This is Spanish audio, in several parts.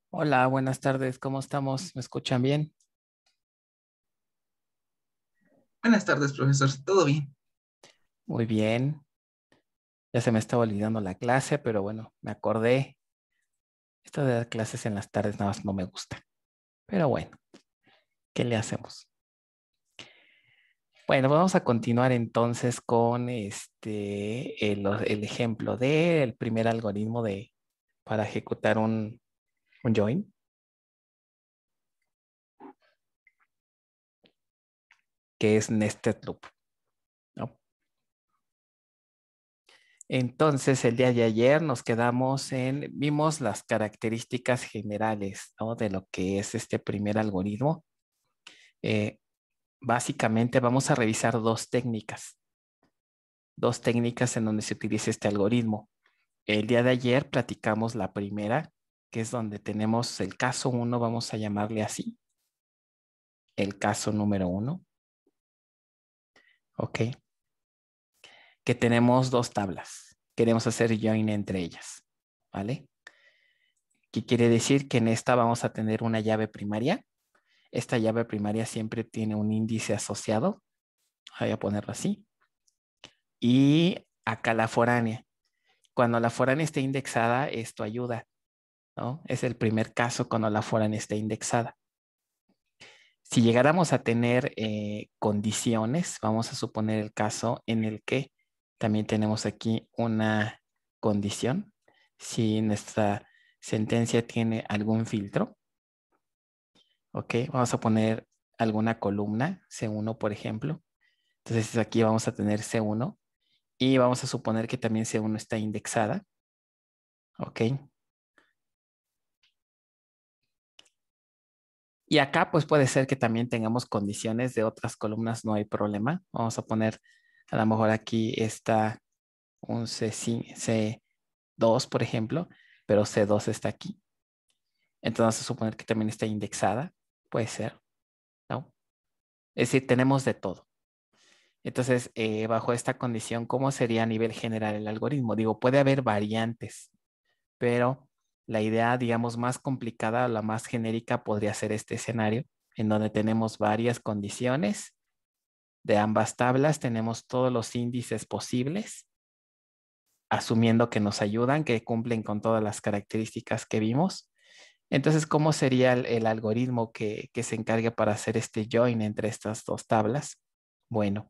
Hola, buenas tardes, ¿cómo estamos? ¿Me escuchan bien? Buenas tardes, profesor. ¿Todo bien? Muy bien. Ya se me estaba olvidando la clase, pero bueno, me acordé. Esto de dar clases en las tardes nada más no me gusta. Pero bueno, ¿qué le hacemos? Bueno, vamos a continuar entonces con el ejemplo del primer algoritmo para ejecutar un join, que es nested loop, ¿no? Entonces, el día de ayer nos quedamos vimos las características generales, ¿no? De lo que es este primer algoritmo. Eh, Básicamente vamos a revisar dos técnicas en donde se utiliza este algoritmo. El día de ayer platicamos la primera, que es donde tenemos el caso uno, vamos a llamarle así, el caso número uno, ¿ok? Que tenemos dos tablas. Queremos hacer join entre ellas, ¿vale? ¿Qué quiere decir? Que en esta vamos a tener una llave primaria. Esta llave primaria siempre tiene un índice asociado, voy a ponerlo así, y acá la foránea. Cuando la foránea esté indexada, esto ayuda, ¿no? Es el primer caso cuando la foránea esté indexada. Si llegáramos a tener condiciones, vamos a suponer el caso en el que también tenemos aquí una condición. Si nuestra sentencia tiene algún filtro, ¿ok? Vamos a poner alguna columna, C1, por ejemplo. Entonces aquí vamos a tener C1 y vamos a suponer que también C1 está indexada, ¿ok? Y acá pues puede ser que también tengamos condiciones de otras columnas, no hay problema. Vamos a poner a lo mejor aquí está un C2, por ejemplo, pero C2 está aquí. Entonces vamos a suponer que también está indexada, puede ser, ¿no? Es decir, tenemos de todo. Entonces, bajo esta condición, ¿cómo sería a nivel general el algoritmo? Digo, puede haber variantes, pero la idea, digamos, más complicada, la más genérica podría ser este escenario, en donde tenemos varias condiciones de ambas tablas, tenemos todos los índices posibles, asumiendo que nos ayudan, que cumplen con todas las características que vimos. Entonces, ¿cómo sería el algoritmo que se encargue para hacer este join entre estas dos tablas? Bueno,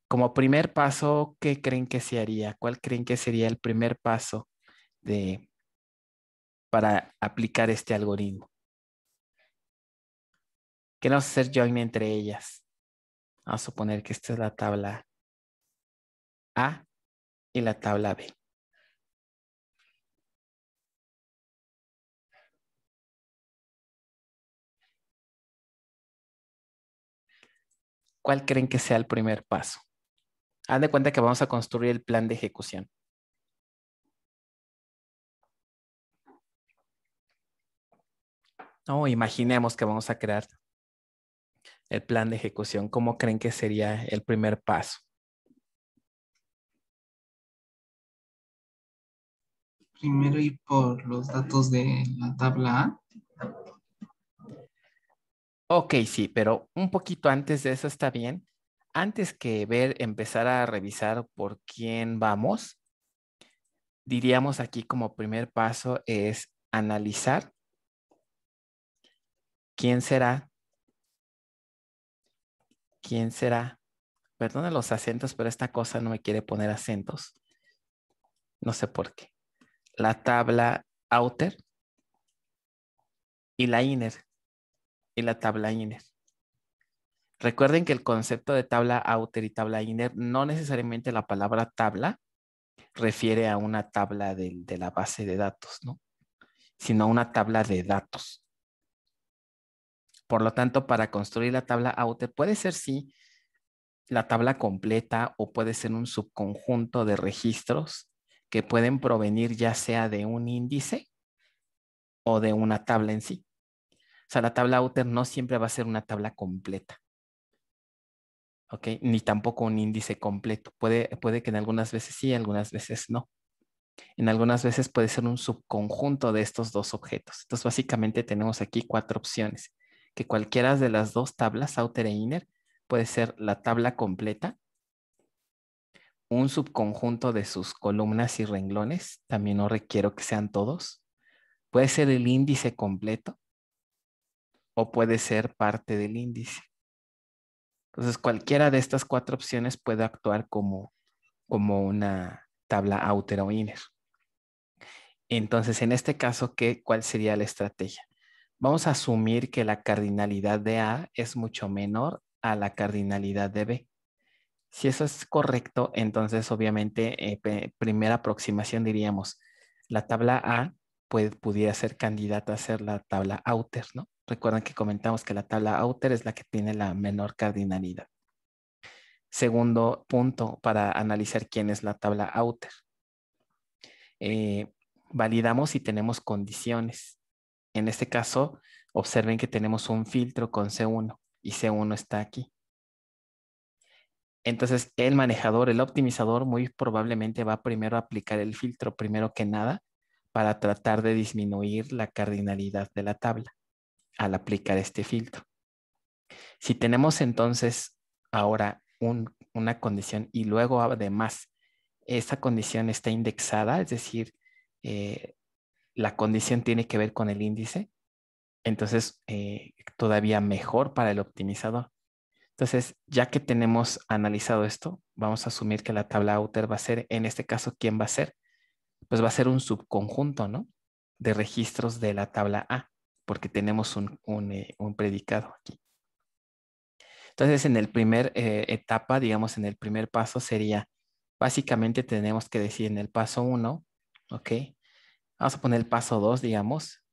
como primer paso, ¿qué creen que se haría? ¿Cuál creen que sería el primer paso de, para aplicar este algoritmo? Queremos hacer join entre ellas. Vamos a suponer que esta es la tabla A y la tabla B. ¿Cuál creen que sea el primer paso? Haz de cuenta que vamos a construir el plan de ejecución. No, imaginemos que vamos a crear el plan de ejecución. ¿Cómo creen que sería el primer paso? Primero ir por los datos de la tabla A. Ok, sí, pero un poquito antes de eso está bien. Antes que empezar a revisar por quién vamos, diríamos aquí como primer paso es analizar quién será, quién será. Perdone los acentos, pero esta cosa no me quiere poner acentos. No sé por qué. La tabla outer y la inner y la tabla inner. Recuerden que el concepto de tabla outer y tabla inner, no necesariamente la palabra tabla refiere a una tabla de la base de datos, ¿no? Sino a una tabla de datos. Por lo tanto, para construir la tabla outer puede ser sí la tabla completa o puede ser un subconjunto de registros que pueden provenir ya sea de un índice o de una tabla en sí. O sea, la tabla outer no siempre va a ser una tabla completa, ¿ok? Ni tampoco un índice completo. Puede que en algunas veces sí, algunas veces no. En algunas veces puede ser un subconjunto de estos dos objetos. Entonces, básicamente tenemos aquí 4 opciones, que cualquiera de las dos tablas, outer e inner, puede ser la tabla completa, un subconjunto de sus columnas y renglones, también no requiero que sean todos, puede ser el índice completo o puede ser parte del índice. Entonces, cualquiera de estas 4 opciones puede actuar como una tabla outer o inner. Entonces, en este caso, ¿cuál sería la estrategia? Vamos a asumir que la cardinalidad de A es mucho menor a la cardinalidad de B. Si eso es correcto, entonces obviamente, primera aproximación diríamos, la tabla A pudiera ser candidata a ser la tabla outer, ¿no? Recuerden que comentamos que la tabla outer es la que tiene la menor cardinalidad. Segundo punto para analizar quién es la tabla outer. Validamos si tenemos condiciones. En este caso, observen que tenemos un filtro con C1 y C1 está aquí. Entonces, el manejador, el optimizador, muy probablemente va primero a aplicar el filtro, primero que nada, para tratar de disminuir la cardinalidad de la tabla al aplicar este filtro. Si tenemos entonces ahora una condición y luego además esta condición está indexada, es decir, la condición tiene que ver con el índice, entonces todavía mejor para el optimizador. Entonces, ya que tenemos analizado esto, vamos a asumir que la tabla outer va a ser, en este caso, ¿quién va a ser? Pues va a ser un subconjunto, ¿no? De registros de la tabla A, porque tenemos un predicado aquí. Entonces, en el primer etapa, digamos, en el primer paso sería, básicamente tenemos que decir en el paso 1, ¿ok? Vamos a poner el paso 2, digamos.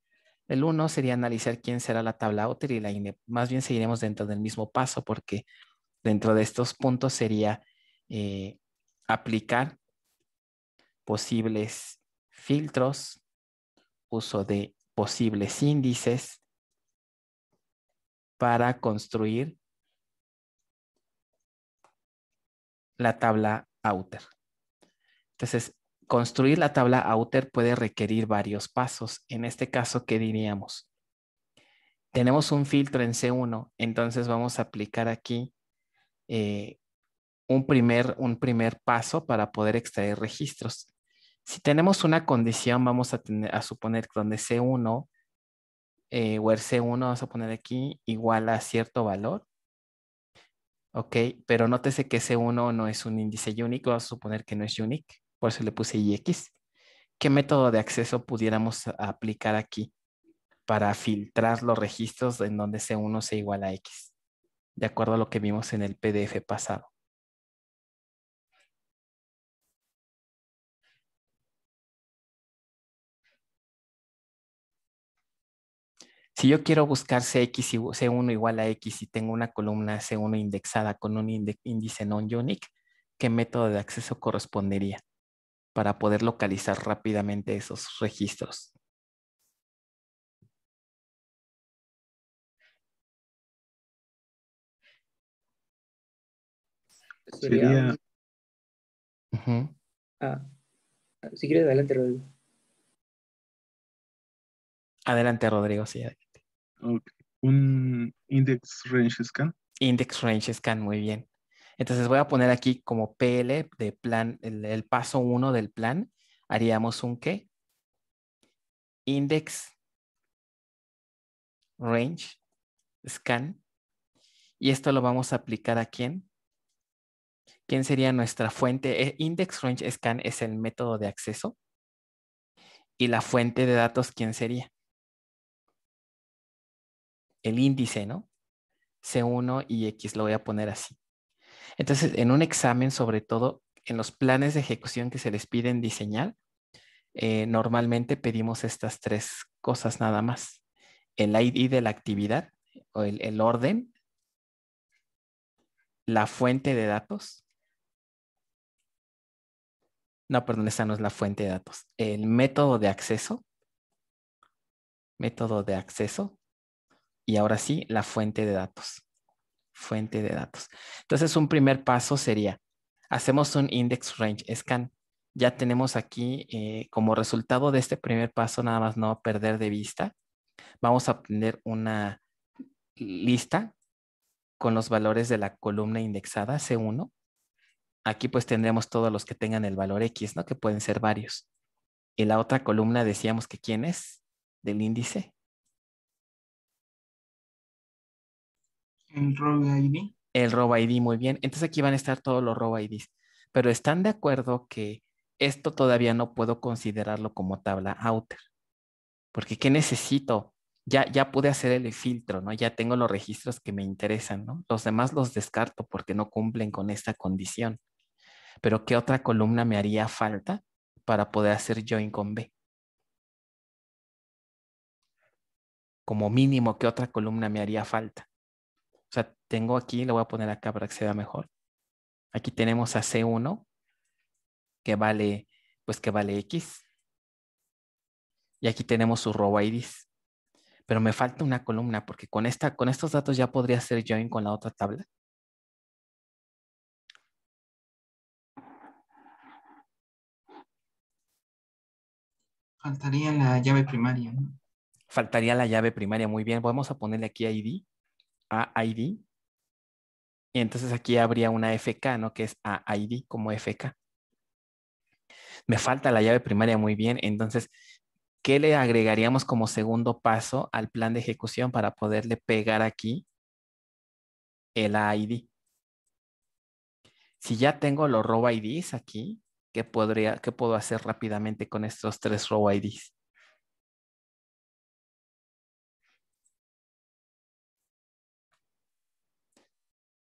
El 1 sería analizar quién será la tabla outer y la INE. Más bien seguiremos dentro del mismo paso porque dentro de estos puntos sería aplicar posibles filtros, uso de posibles índices para construir la tabla outer. Entonces, construir la tabla outer puede requerir varios pasos. En este caso, ¿qué diríamos? Tenemos un filtro en C1, entonces vamos a aplicar aquí un primer paso para poder extraer registros. Si tenemos una condición, vamos a suponer que donde C1 where C1 vamos a poner aquí igual a cierto valor. Ok, pero nótese que C1 no es un índice único, vamos a suponer que no es unique, por eso le puse IX. ¿Qué método de acceso pudiéramos aplicar aquí para filtrar los registros en donde C1 sea igual a X? De acuerdo a lo que vimos en el PDF pasado. Si yo quiero buscar CX y C1 igual a X y tengo una columna C1 indexada con un índice non-unique, ¿qué método de acceso correspondería para poder localizar rápidamente esos registros? Sería, Sería, Ujú. ah, si quieres, adelante, Rodrigo. Adelante, Rodrigo. Sí. ok, un index range scan. Index Range Scan, muy bien. Entonces voy a poner aquí como PL de plan, el paso 1 del plan. Haríamos un ¿qué? Index Range Scan. Y esto lo vamos a aplicar a quién? ¿Quién sería nuestra fuente? Index Range Scan es el método de acceso. Y la fuente de datos, ¿quién sería? El índice, ¿no? C1 y X, lo voy a poner así. Entonces, en un examen, sobre todo en los planes de ejecución que se les piden diseñar, normalmente pedimos estas 3 cosas nada más. El ID de la actividad o el orden, la fuente de datos. No, perdón, esa no es la fuente de datos. El método de acceso. Método de acceso. Y ahora sí, la fuente de datos. Fuente de datos. Entonces, un primer paso sería, hacemos un index range scan. ya tenemos aquí como resultado de este primer paso, nada más no perder de vista, vamos a obtener una lista con los valores de la columna indexada C1. Aquí pues tendremos todos los que tengan el valor X, ¿no? Que pueden ser varios. Y la otra columna decíamos que ¿quién es? Del índice. El row ID. El row ID, muy bien. Entonces aquí van a estar todos los row IDs. Pero ¿están de acuerdo que esto todavía no puedo considerarlo como tabla outer? Porque ¿qué necesito? Ya pude hacer el filtro, ¿no? Ya tengo los registros que me interesan, ¿no? Los demás los descarto porque no cumplen con esta condición. Pero ¿qué otra columna me haría falta para poder hacer join con B? Como mínimo, ¿qué otra columna me haría falta? O sea, tengo aquí, lo voy a poner acá para que se vea mejor. Aquí tenemos a C1, que vale, pues que vale X. Y aquí tenemos sus row IDs. Pero me falta una columna porque con estos datos ya podría hacer join con la otra tabla. Faltaría la llave primaria, ¿no? Faltaría la llave primaria. Muy bien, vamos a ponerle aquí ID, a ID. Y entonces aquí habría una FK, ¿no? Que es a ID como FK. Me falta la llave primaria, muy bien. Entonces, ¿qué le agregaríamos como segundo paso al plan de ejecución para poderle pegar aquí el ID? Si ya tengo los row IDs aquí, ¿qué puedo hacer rápidamente con estos 3 row IDs?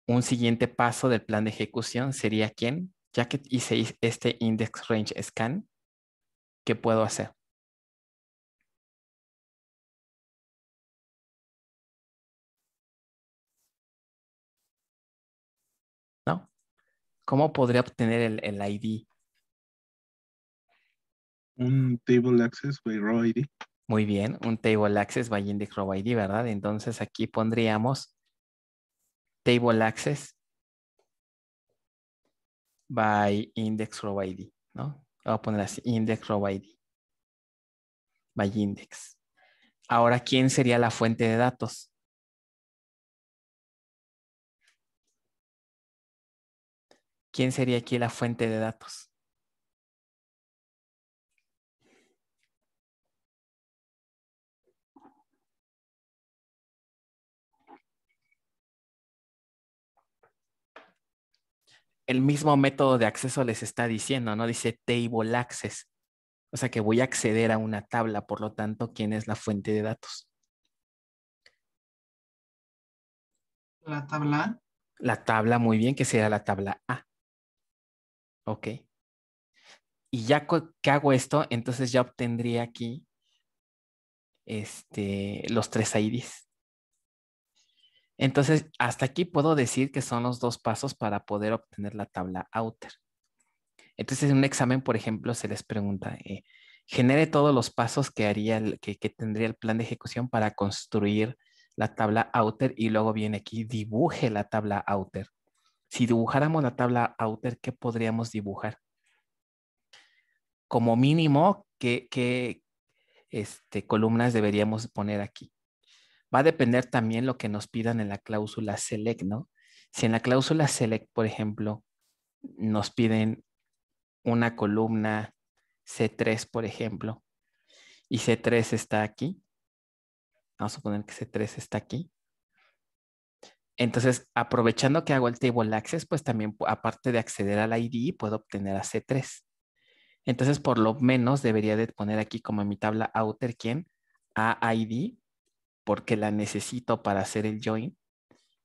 Un siguiente paso del plan de ejecución sería ¿quién? Ya que hice este index range scan, ¿qué puedo hacer? ¿No? ¿Cómo podría obtener el ID? Un table access by row ID. Muy bien, un table access by index row ID, ¿verdad? Entonces aquí pondríamos table access by index row ID, ¿no? Voy a poner así, index row ID by index. Ahora, ¿quién sería la fuente de datos? ¿Quién sería aquí la fuente de datos? El mismo método de acceso les está diciendo, ¿no? Dice table access. O sea que voy a acceder a una tabla, por lo tanto, ¿quién es la fuente de datos? La tabla A. La tabla, muy bien, que será la tabla A. Ok. Y ya que hago esto, entonces ya obtendría aquí los 3 IDs. Entonces, hasta aquí puedo decir que son los 2 pasos para poder obtener la tabla outer. Entonces, en un examen, por ejemplo, se les pregunta, genere todos los pasos que haría, que tendría el plan de ejecución para construir la tabla outer y luego viene aquí, dibuje la tabla outer. Si dibujáramos la tabla outer, ¿qué podríamos dibujar? Como mínimo, ¿qué columnas deberíamos poner aquí? Va a depender también lo que nos pidan en la cláusula select, ¿no? Si en la cláusula select, por ejemplo, nos piden una columna C3, por ejemplo, y C3 está aquí, vamos a suponer que C3 está aquí. Entonces, aprovechando que hago el table access, pues también, aparte de acceder al ID, puedo obtener a C3. Entonces, por lo menos debería de poner aquí como en mi tabla outer, ¿quién? A ID, porque la necesito para hacer el join.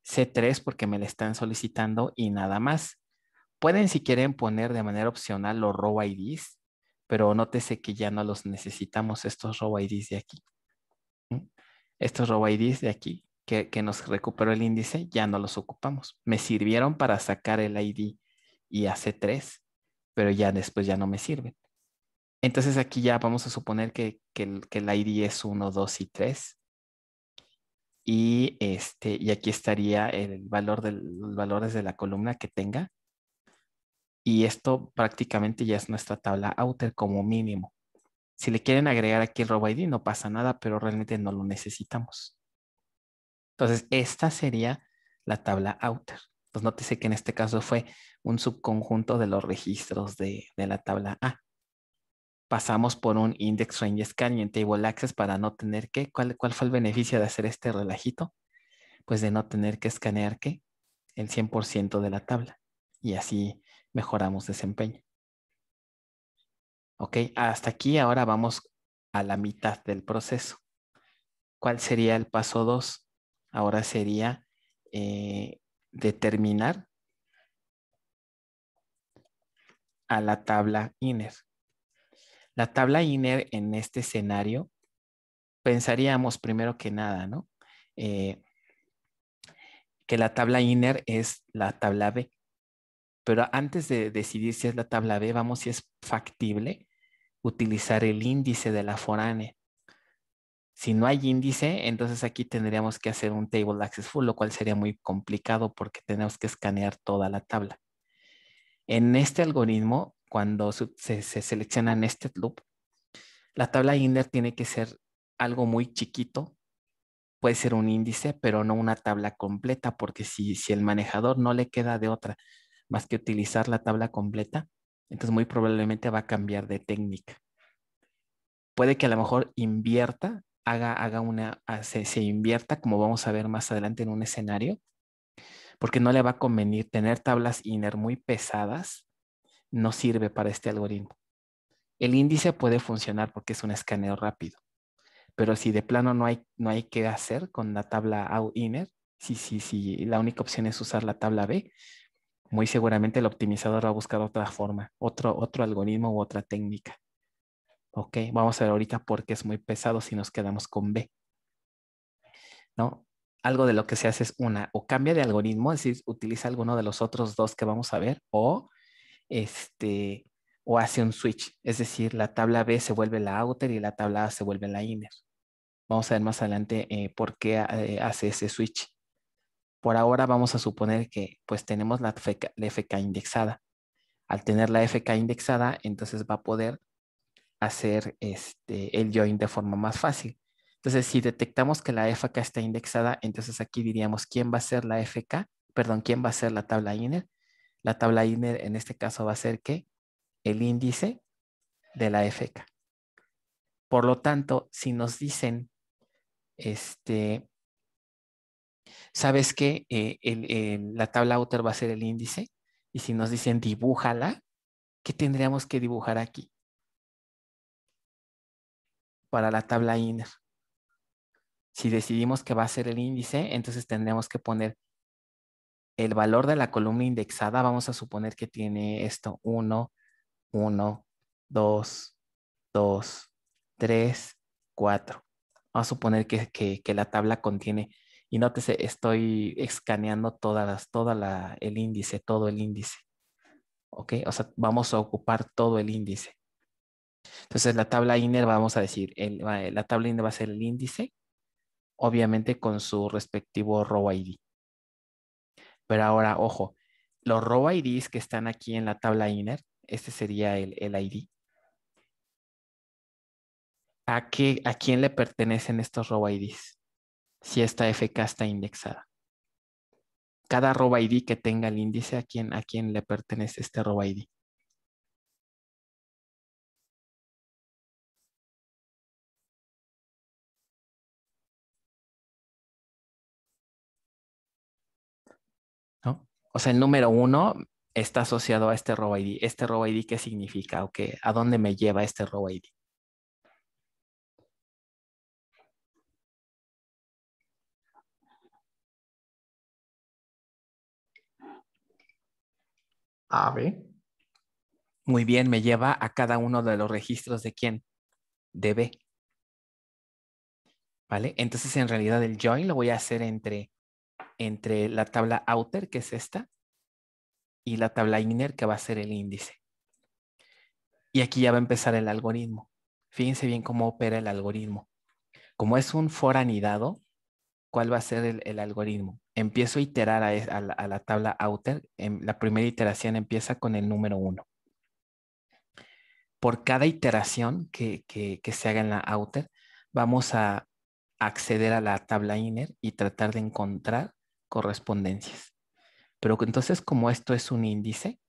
C3 porque me la están solicitando y nada más. Pueden si quieren poner de manera opcional los row IDs, pero nótese que ya no los necesitamos estos row IDs de aquí. Estos row IDs de aquí que nos recuperó el índice ya no los ocupamos. Me sirvieron para sacar el ID y a C3, pero ya después ya no me sirven. Entonces aquí ya vamos a suponer que el ID es 1, 2 y 3. Y aquí estaría el valor los valores de la columna que tenga. Y esto prácticamente ya es nuestra tabla outer como mínimo. Si le quieren agregar aquí el row ID no pasa nada, pero realmente no lo necesitamos. Entonces, esta sería la tabla outer. Entonces, nótese que en este caso fue un subconjunto de los registros de la tabla A. Pasamos por un index range scan y en table access para no tener que, ¿cuál fue el beneficio de hacer este relajito? Pues de no tener que escanear ¿qué? El 100% de la tabla. Y así mejoramos desempeño. Ok, hasta aquí ahora vamos a la mitad del proceso. ¿Cuál sería el paso 2? Ahora sería determinar a la tabla inner. La tabla inner en este escenario, pensaríamos primero que nada, ¿no? Que la tabla inner es la tabla B. Pero antes de decidir si es la tabla B, vamos si es factible utilizar el índice de la foránea. Si no hay índice, entonces aquí tendríamos que hacer un table access full, lo cual sería muy complicado porque tenemos que escanear toda la tabla. En este algoritmo, cuando se selecciona nested loop, la tabla inner tiene que ser algo muy chiquito. Puede ser un índice, pero no una tabla completa, porque si el manejador no le queda de otra más que utilizar la tabla completa, entonces muy probablemente va a cambiar de técnica. Puede que a lo mejor invierta, se invierta, como vamos a ver más adelante en un escenario, porque no le va a convenir tener tablas inner muy pesadas, no sirve para este algoritmo. El índice puede funcionar porque es un escaneo rápido, pero si de plano no hay que hacer con la tabla out inner, si la única opción es usar la tabla B, muy seguramente el optimizador va a buscar otra forma, otro algoritmo u otra técnica. Ok, vamos a ver ahorita por qué es muy pesado si nos quedamos con B, ¿no? Algo de lo que se hace es o cambia de algoritmo, es decir, utiliza alguno de los otros dos que vamos a ver, o hace un switch, es decir, la tabla B se vuelve la outer y la tabla A se vuelve la inner. Vamos a ver más adelante por qué hace ese switch. Por ahora vamos a suponer que pues tenemos la FK indexada. Al tener la FK indexada, entonces va a poder hacer el join de forma más fácil. Entonces, si detectamos que la FK está indexada, entonces aquí diríamos quién va a ser la FK, perdón, quién va a ser la tabla inner. La tabla inner en este caso va a ser ¿qué? El índice de la FK. Por lo tanto, si nos dicen, ¿sabes qué? La tabla outer va a ser el índice. Y si nos dicen dibújala, ¿qué tendríamos que dibujar aquí? Para la tabla inner. Si decidimos que va a ser el índice, entonces tendríamos que poner el valor de la columna indexada. Vamos a suponer que tiene esto 1, 1, 2, 2, 3, 4. Vamos a suponer que la tabla contiene, y nótese, estoy escaneando el índice, todo el índice. ¿Ok? O sea, vamos a ocupar todo el índice. Entonces, la tabla inner, vamos a decir, la tabla inner va a ser el índice, obviamente con su respectivo row ID. Pero ahora, ojo, los row IDs que están aquí en la tabla inner, este sería el ID. ¿A quién le pertenecen estos row IDs? Si esta FK está indexada. Cada row ID que tenga el índice, ¿a quién le pertenece este row ID? ¿No? O sea, el número 1 está asociado a este row ID. ¿Este row ID qué significa? ¿O qué? ¿A dónde me lleva este row ID? A, B. Muy bien, me lleva a cada uno de los registros de quién? De B. ¿Vale? Entonces, en realidad, el join lo voy a hacer entre la tabla outer, que es esta, y la tabla inner, que va a ser el índice. Y aquí ya va a empezar el algoritmo. Fíjense bien cómo opera el algoritmo. Como es un for anidado, ¿cuál va a ser el algoritmo? Empiezo a iterar a la tabla outer. La primera iteración empieza con el número 1. Por cada iteración que se haga en la outer, vamos a acceder a la tabla inner y tratar de encontrar correspondencias. Pero entonces, como esto es un índice,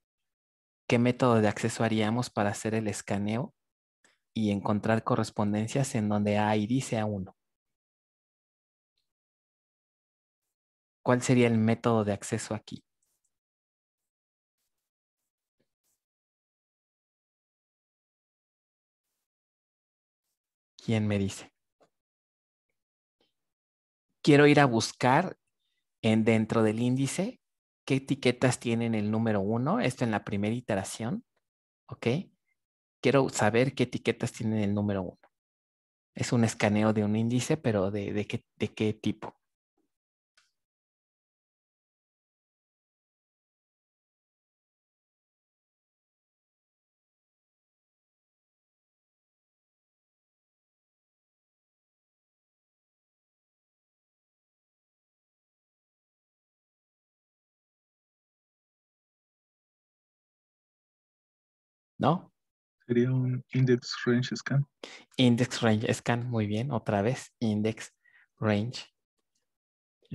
¿qué método de acceso haríamos para hacer el escaneo y encontrar correspondencias en donde ID sea 1? ¿Cuál sería el método de acceso aquí? ¿Quién me dice? Quiero ir a buscar dentro del índice qué etiquetas tienen el número 1. Esto en la primera iteración. ¿Ok? Quiero saber qué etiquetas tienen el número 1. Es un escaneo de un índice, pero ¿de qué tipo? ¿No? Sería un index range scan. Index range scan, muy bien. Otra vez, index range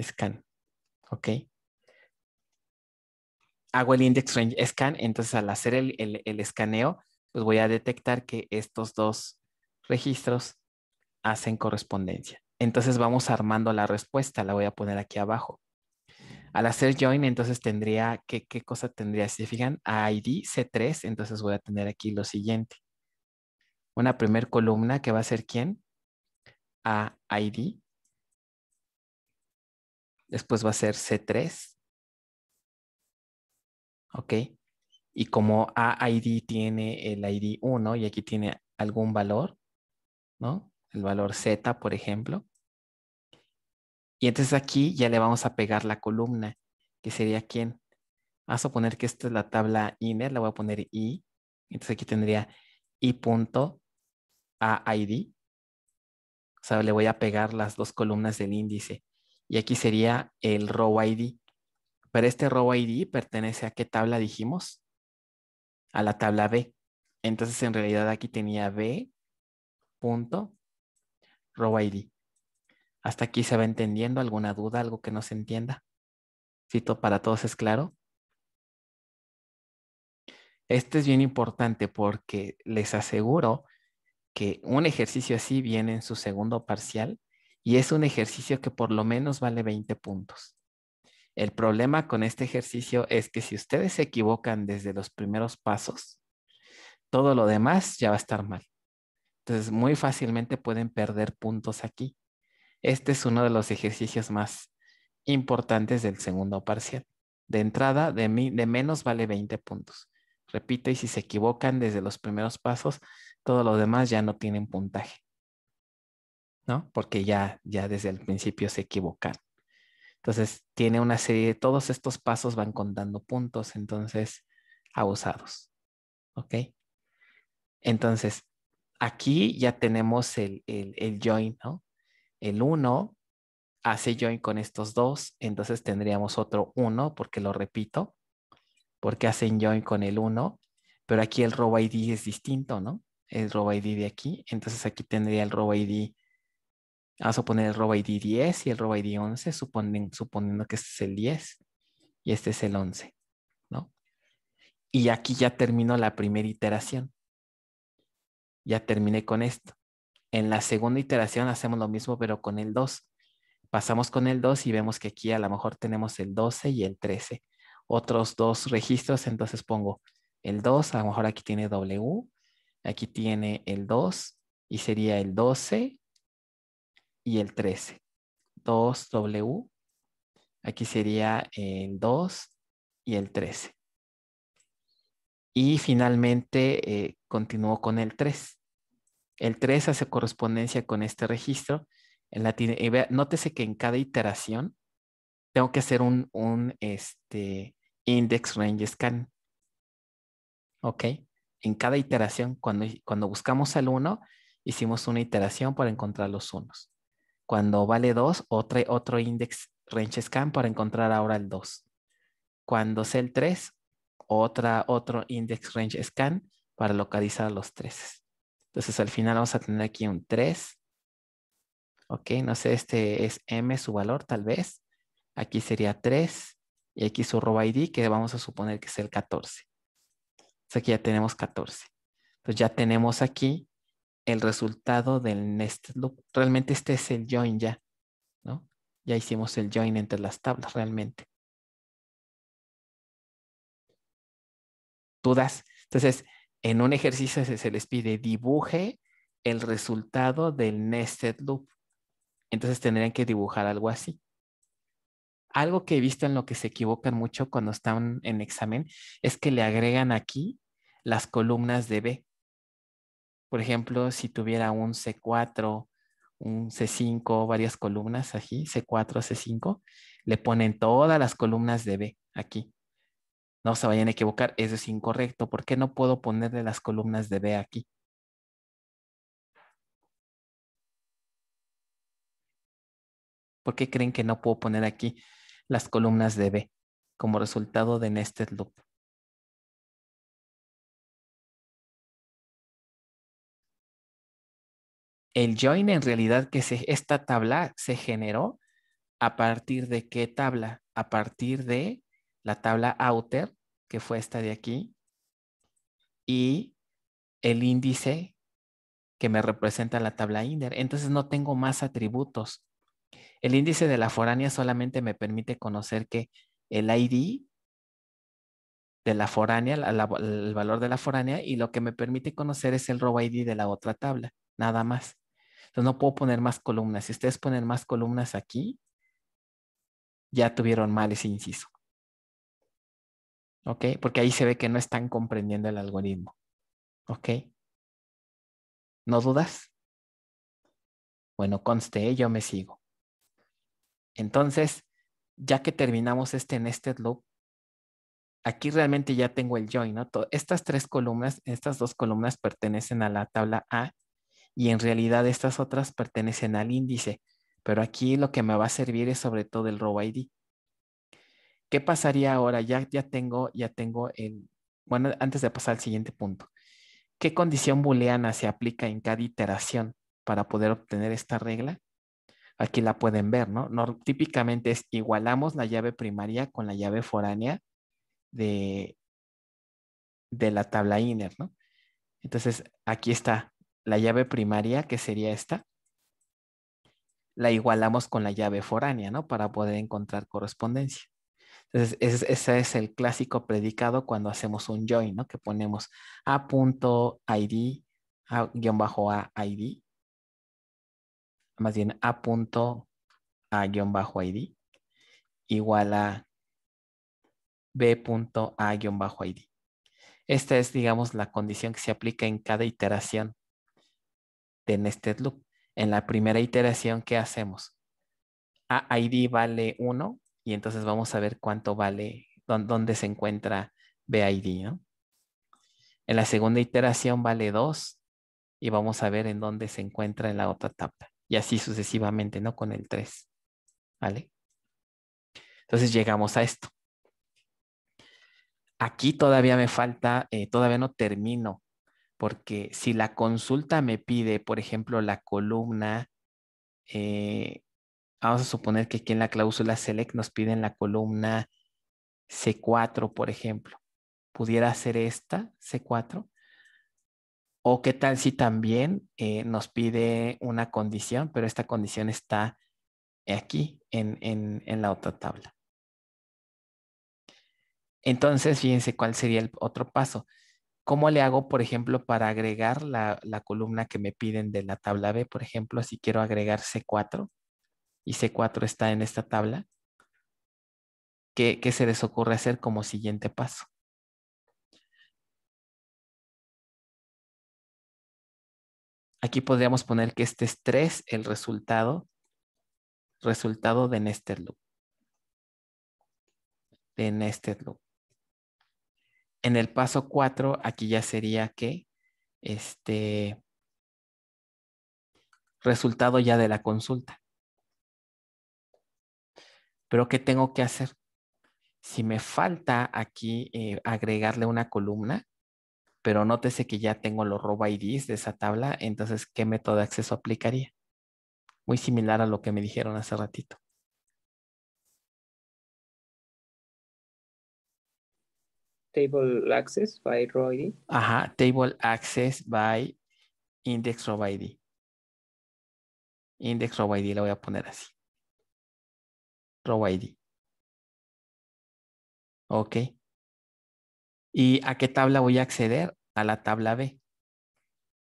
scan. ¿Ok? Hago el index range scan, entonces al hacer el escaneo, pues voy a detectar que estos dos registros hacen correspondencia. Entonces vamos armando la respuesta, la voy a poner aquí abajo. Al hacer join, entonces tendría, ¿qué cosa tendría? Si se fijan, a ID C3, entonces voy a tener aquí lo siguiente. Una primer columna que va a ser ¿quién? A ID. Después va a ser C3. ¿Ok? Y como a ID tiene el ID 1 y aquí tiene algún valor, ¿no? El valor Z, por ejemplo. Y entonces aquí ya le vamos a pegar la columna, que sería ¿quién? Vamos a poner que esta es la tabla inner, la voy a poner I. Entonces aquí tendría I.AID. O sea, le voy a pegar las dos columnas del índice. Y aquí sería el row ID. Pero este row ID pertenece a qué tabla dijimos? A la tabla B. Entonces en realidad aquí tenía B.row ID. ¿Hasta aquí se va entendiendo? ¿Alguna duda? ¿Algo que no se entienda? ¿Sí, para todos es claro? Este es bien importante porque les aseguro que un ejercicio así viene en su segundo parcial y es un ejercicio que por lo menos vale 20 puntos. El problema con este ejercicio es que si ustedes se equivocan desde los primeros pasos, todo lo demás ya va a estar mal. Entonces, muy fácilmente pueden perder puntos aquí. Este es uno de los ejercicios más importantes del segundo parcial. De entrada, de menos vale 20 puntos. Repito, y si se equivocan desde los primeros pasos, todo lo demás ya no tienen puntaje, ¿no? Porque ya desde el principio se equivocaron. Entonces, tiene una serie de todos estos pasos van contando puntos, entonces, abusados. ¿Ok? Entonces, aquí ya tenemos el join, ¿no? El 1 hace join con estos dos, entonces tendríamos otro 1, porque lo repito, porque hacen join con el 1, pero aquí el row ID es distinto, ¿no? El row ID de aquí, entonces aquí tendría el row ID, vamos a poner el row ID 10 y el row ID 11, suponiendo que este es el 10 y este es el 11, ¿no? Y aquí ya termino la primera iteración. Ya terminé con esto. En la segunda iteración hacemos lo mismo, pero con el 2. Pasamos con el 2 y vemos que aquí a lo mejor tenemos el 12 y el 13. Otros dos registros, entonces pongo el 2, a lo mejor aquí tiene W, aquí tiene el 2 y sería el 12 y el 13. 2W, aquí sería el 2 y el 13. Y finalmente continúo con el 3. El 3 hace correspondencia con este registro. Nótese que en cada iteración tengo que hacer un index range scan. ¿Ok? En cada iteración, cuando buscamos al 1, hicimos una iteración para encontrar los unos. Cuando vale 2, otro index range scan para encontrar ahora el 2. Cuando sea el 3, otro index range scan para localizar los 3. Entonces al final vamos a tener aquí un 3. Ok, no sé, este es M su valor tal vez. Aquí sería 3 y aquí su row ID que vamos a suponer que es el 14. Entonces aquí ya tenemos 14. Entonces ya tenemos aquí el resultado del nested loop. Realmente este es el join ya, ¿no? Ya hicimos el join entre las tablas realmente. ¿Dudas? Entonces, en un ejercicio se les pide dibuje el resultado del nested loop. Entonces tendrían que dibujar algo así. Algo que he visto en lo que se equivocan mucho cuando están en examen es que le agregan aquí las columnas de B. Por ejemplo, si tuviera un C4, un C5, varias columnas aquí, C4, C5, le ponen todas las columnas de B aquí. No se vayan a equivocar, eso es incorrecto. ¿Por qué no puedo ponerle las columnas de B aquí? ¿Por qué creen que no puedo poner aquí las columnas de B como resultado de nested loop? El join en realidad esta tabla se generó a partir de qué tabla? A partir de la tabla outer, que fue esta de aquí, y el índice que me representa la tabla inner. Entonces no tengo más atributos. El índice de la foránea solamente me permite conocer que el ID de la foránea, el valor de la foránea, y lo que me permite conocer es el row ID de la otra tabla, nada más. Entonces no puedo poner más columnas. Si ustedes ponen más columnas aquí, ya tuvieron mal ese inciso. ¿Ok? Porque ahí se ve que no están comprendiendo el algoritmo. ¿Ok? ¿No dudas? Bueno, conste, yo me sigo. Entonces, ya que terminamos este nested loop, aquí realmente ya tengo el join, ¿no? Estas tres columnas, estas dos columnas pertenecen a la tabla A y en realidad estas otras pertenecen al índice, pero aquí lo que me va a servir es sobre todo el row ID. ¿Qué pasaría ahora? Ya tengo el, bueno, antes de pasar al siguiente punto. ¿Qué condición booleana se aplica en cada iteración para poder obtener esta regla? Aquí la pueden ver, ¿no? Típicamente es igualamos la llave primaria con la llave foránea de la tabla inner, ¿no? Entonces, aquí está la llave primaria, que sería esta. La igualamos con la llave foránea, ¿no? Para poder encontrar correspondencia. Entonces, ese es el clásico predicado cuando hacemos un join, ¿no? Que ponemos a.id, a-a-id, más bien a.a-id, igual a b.a-id. Esta es, digamos, la condición que se aplica en cada iteración de nested loop. En la primera iteración, ¿qué hacemos? A-id vale 1 y entonces vamos a ver cuánto vale, dónde se encuentra b-id, ¿no? En la segunda iteración vale 2 y vamos a ver en dónde se encuentra en la otra tabla. Y así sucesivamente, ¿no? Con el 3, ¿vale? Entonces llegamos a esto. Aquí todavía me falta, todavía no termino, porque si la consulta me pide, por ejemplo, la columna, vamos a suponer que aquí en la cláusula select nos piden la columna C4, por ejemplo. ¿Pudiera ser esta, C4? ¿O qué tal si también nos pide una condición, pero esta condición está aquí en la otra tabla? Entonces, fíjense cuál sería el otro paso. ¿Cómo le hago, por ejemplo, para agregar la columna que me piden de la tabla B? Por ejemplo, si quiero agregar C4 y C4 está en esta tabla, ¿qué se les ocurre hacer como siguiente paso? Aquí podríamos poner que este es 3, el resultado de nested loop. De nested loop. En el paso 4, aquí ya sería que resultado ya de la consulta. Pero ¿qué tengo que hacer? Si me falta aquí agregarle una columna, pero nótese que ya tengo los row IDs de esa tabla, entonces, ¿qué método de acceso aplicaría? Muy similar a lo que me dijeron hace ratito. Table access by row ID. Ajá, table access by index row ID. Index row ID lo voy a poner así. Row ID. Ok. ¿Y a qué tabla voy a acceder? A la tabla B.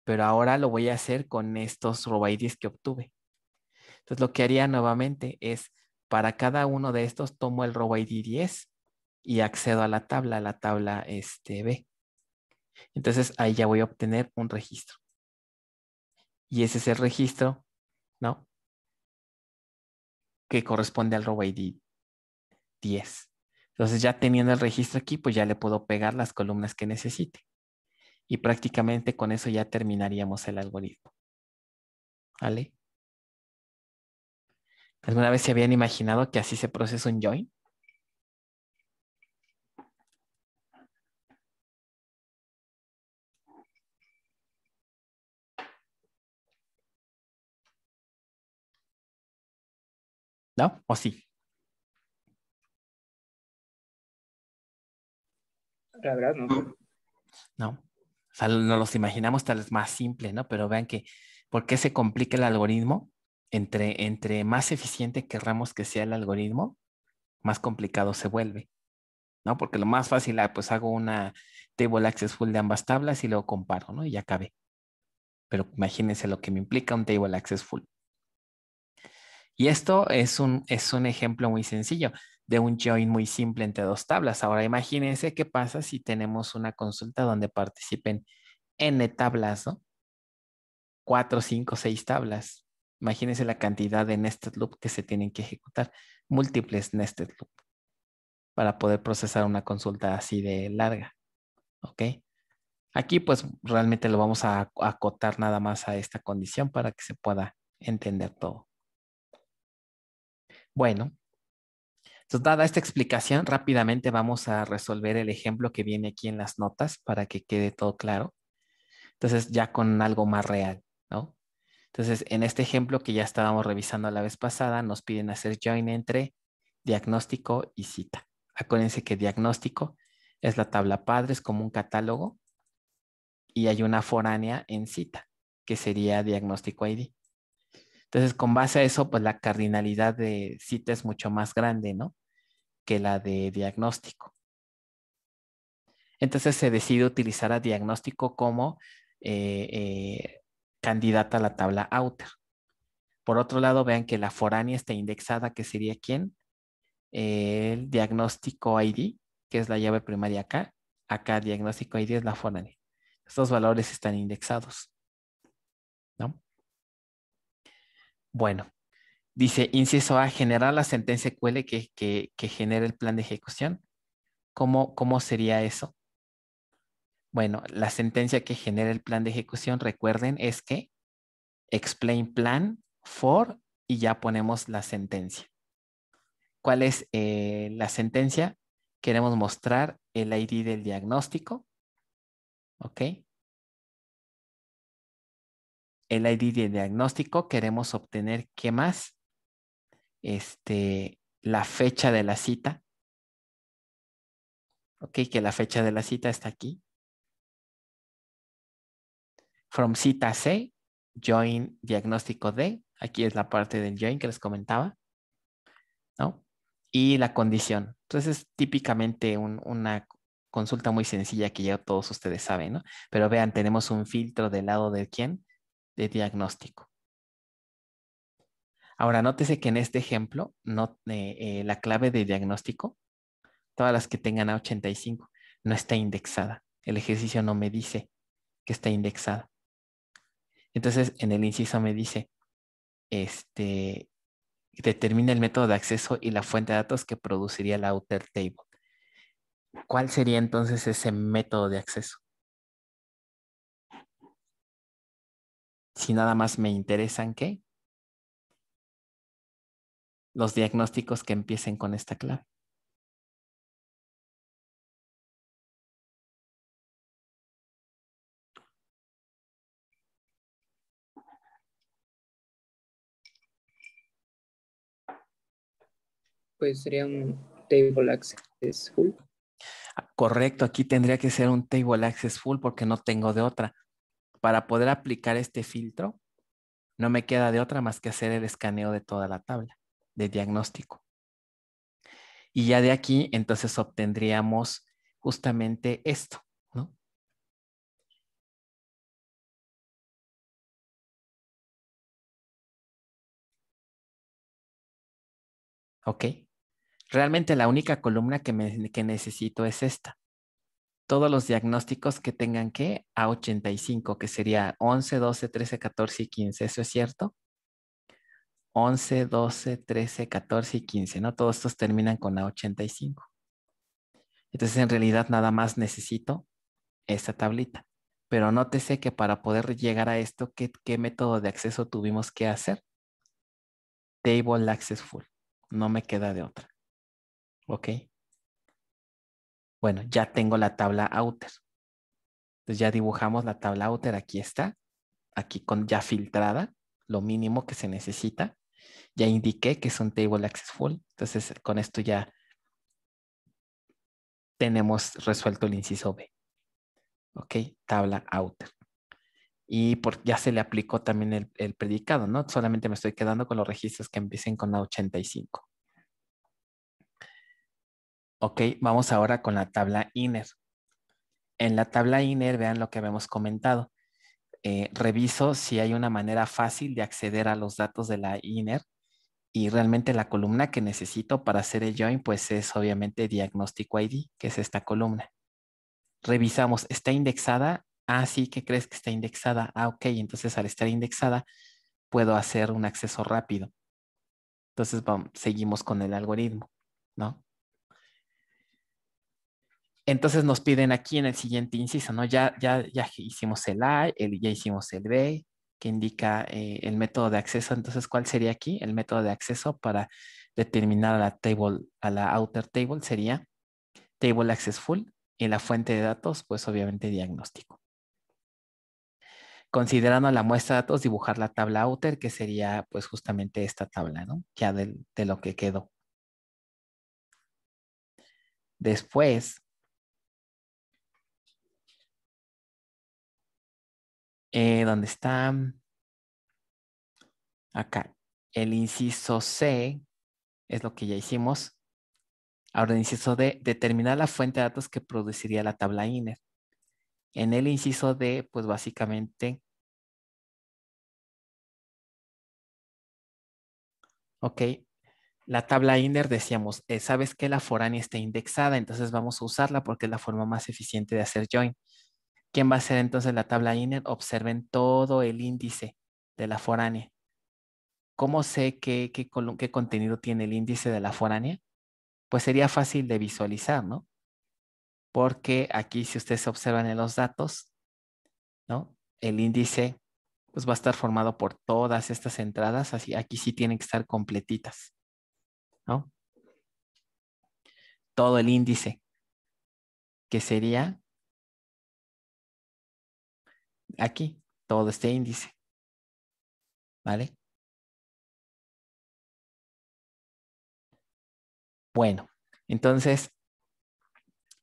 Pero ahora lo voy a hacer con estos row IDs que obtuve. Entonces lo que haría nuevamente es, para cada uno de estos tomo el row ID 10 y accedo a la tabla B. Entonces ahí ya voy a obtener un registro. Y ese es el registro, ¿no? Que corresponde al row ID 10. Entonces ya teniendo el registro aquí, pues ya le puedo pegar las columnas que necesite. Y prácticamente con eso ya terminaríamos el algoritmo. ¿Vale? ¿Alguna vez se habían imaginado que así se procesa un join? ¿No? ¿O sí? La verdad, no. No, ¿No? O sea, nos los imaginamos tal vez más simple, ¿no? Pero vean que, ¿por qué se complica el algoritmo? Entre más eficiente querramos que sea el algoritmo, más complicado se vuelve, ¿no? Porque lo más fácil, pues hago una table access full de ambas tablas y luego comparo, ¿no? Y ya acabé. Pero imagínense lo que me implica un table access full. Y esto es un ejemplo muy sencillo de un join muy simple entre dos tablas. Ahora imagínense qué pasa si tenemos una consulta donde participen n tablas, ¿no? 4, 5, 6 tablas. Imagínense la cantidad de nested loop que se tienen que ejecutar. Múltiples nested loop para poder procesar una consulta así de larga. ¿Ok? Aquí pues realmente lo vamos a acotar nada más a esta condición para que se pueda entender todo. Bueno, entonces dada esta explicación, rápidamente vamos a resolver el ejemplo que viene aquí en las notas para que quede todo claro. Entonces ya con algo más real, ¿no? Entonces, en este ejemplo que ya estábamos revisando la vez pasada, nos piden hacer join entre diagnóstico y cita. Acuérdense que diagnóstico es la tabla padres como un catálogo y hay una foránea en cita, que sería diagnóstico ID. Entonces, con base a eso, pues la cardinalidad de cita es mucho más grande, ¿no? Que la de diagnóstico. Entonces, se decide utilizar a diagnóstico como candidata a la tabla outer. Por otro lado, vean que la foránea está indexada, que sería ¿quién? El diagnóstico ID, que es la llave primaria acá. Acá diagnóstico ID es la foránea. Estos valores están indexados, ¿no? Bueno, dice, inciso A, generar la sentencia QL que genere el plan de ejecución. ¿Cómo sería eso? Bueno, la sentencia que genera el plan de ejecución, recuerden, es que explain plan for y ya ponemos la sentencia. ¿Cuál es la sentencia? Queremos mostrar el ID del diagnóstico, ¿ok? El ID del diagnóstico, queremos obtener, ¿qué más? La fecha de la cita, ¿ok? Que la fecha de la cita está aquí. From cita C, join diagnóstico D, aquí es la parte del join que les comentaba, ¿no? Y la condición. Entonces, es típicamente una consulta muy sencilla que ya todos ustedes saben, ¿no? Pero vean, tenemos un filtro del lado de quién, de diagnóstico. Ahora, nótese que en este ejemplo, la clave de diagnóstico, todas las que tengan A85, no está indexada. El ejercicio no me dice que está indexada. Entonces, en el inciso me dice, determina el método de acceso y la fuente de datos que produciría la outer table. ¿Cuál sería entonces ese método de acceso? Si nada más me interesan, ¿qué? los diagnósticos que empiecen con esta clave. Pues sería un table access full. Correcto, aquí tendría que ser un table access full porque no tengo de otra. Para poder aplicar este filtro, no me queda de otra más que hacer el escaneo de toda la tabla de diagnóstico. Y ya de aquí, entonces obtendríamos justamente esto, ¿no? Ok. Realmente la única columna que necesito es esta. Todos los diagnósticos que tengan que a 85, que sería 11, 12, 13, 14 y 15. ¿Eso es cierto? 11, 12, 13, 14 y 15, ¿no? Todos estos terminan con A85. Entonces, en realidad, nada más necesito esta tablita. Pero nótese que para poder llegar a esto, ¿qué método de acceso tuvimos que hacer? Table Access Full. No me queda de otra. ¿Ok? Bueno, ya tengo la tabla outer. Entonces, ya dibujamos la tabla outer. Aquí está. Aquí con ya filtrada. Lo mínimo que se necesita. Ya indiqué que es un Table Access Full. Entonces, con esto ya tenemos resuelto el inciso B. Ok, tabla outer. Y ya se le aplicó también el predicado, ¿no? Solamente me estoy quedando con los registros que empiecen con la 85. Ok, vamos ahora con la tabla inner. En la tabla inner, vean lo que habíamos comentado. Reviso si hay una manera fácil de acceder a los datos de la inner y realmente la columna que necesito para hacer el join, pues es obviamente diagnóstico ID, que es esta columna. Revisamos, ¿está indexada? Ah, sí, ¿qué crees que está indexada? Ah, ok, entonces al estar indexada puedo hacer un acceso rápido. Entonces seguimos con el algoritmo, ¿no? Entonces nos piden aquí en el siguiente inciso, ¿no? Ya hicimos el A, ya hicimos el B, que indica el método de acceso. Entonces, ¿cuál sería aquí? El método de acceso para determinar a la outer table sería table access full y la fuente de datos, pues obviamente diagnóstico. Considerando la muestra de datos, dibujar la tabla outer, que sería pues justamente esta tabla, ¿no? Ya de lo que quedó. Después, ¿dónde está? Acá. El inciso C es lo que ya hicimos. Ahora el inciso D, determinar la fuente de datos que produciría la tabla inner. En el inciso D, pues básicamente, ok, la tabla inner decíamos, sabes que la foránea está indexada, entonces vamos a usarla porque es la forma más eficiente de hacer join. ¿Quién va a ser entonces la tabla inner? Observen todo el índice de la foránea. ¿Cómo sé qué contenido tiene el índice de la foránea? Pues sería fácil de visualizar, ¿no? Porque aquí si ustedes observan en los datos, ¿no? El índice pues va a estar formado por todas estas entradas, así aquí sí tienen que estar completitas, ¿no? Todo el índice, que sería aquí, todo este índice, ¿vale? Bueno, entonces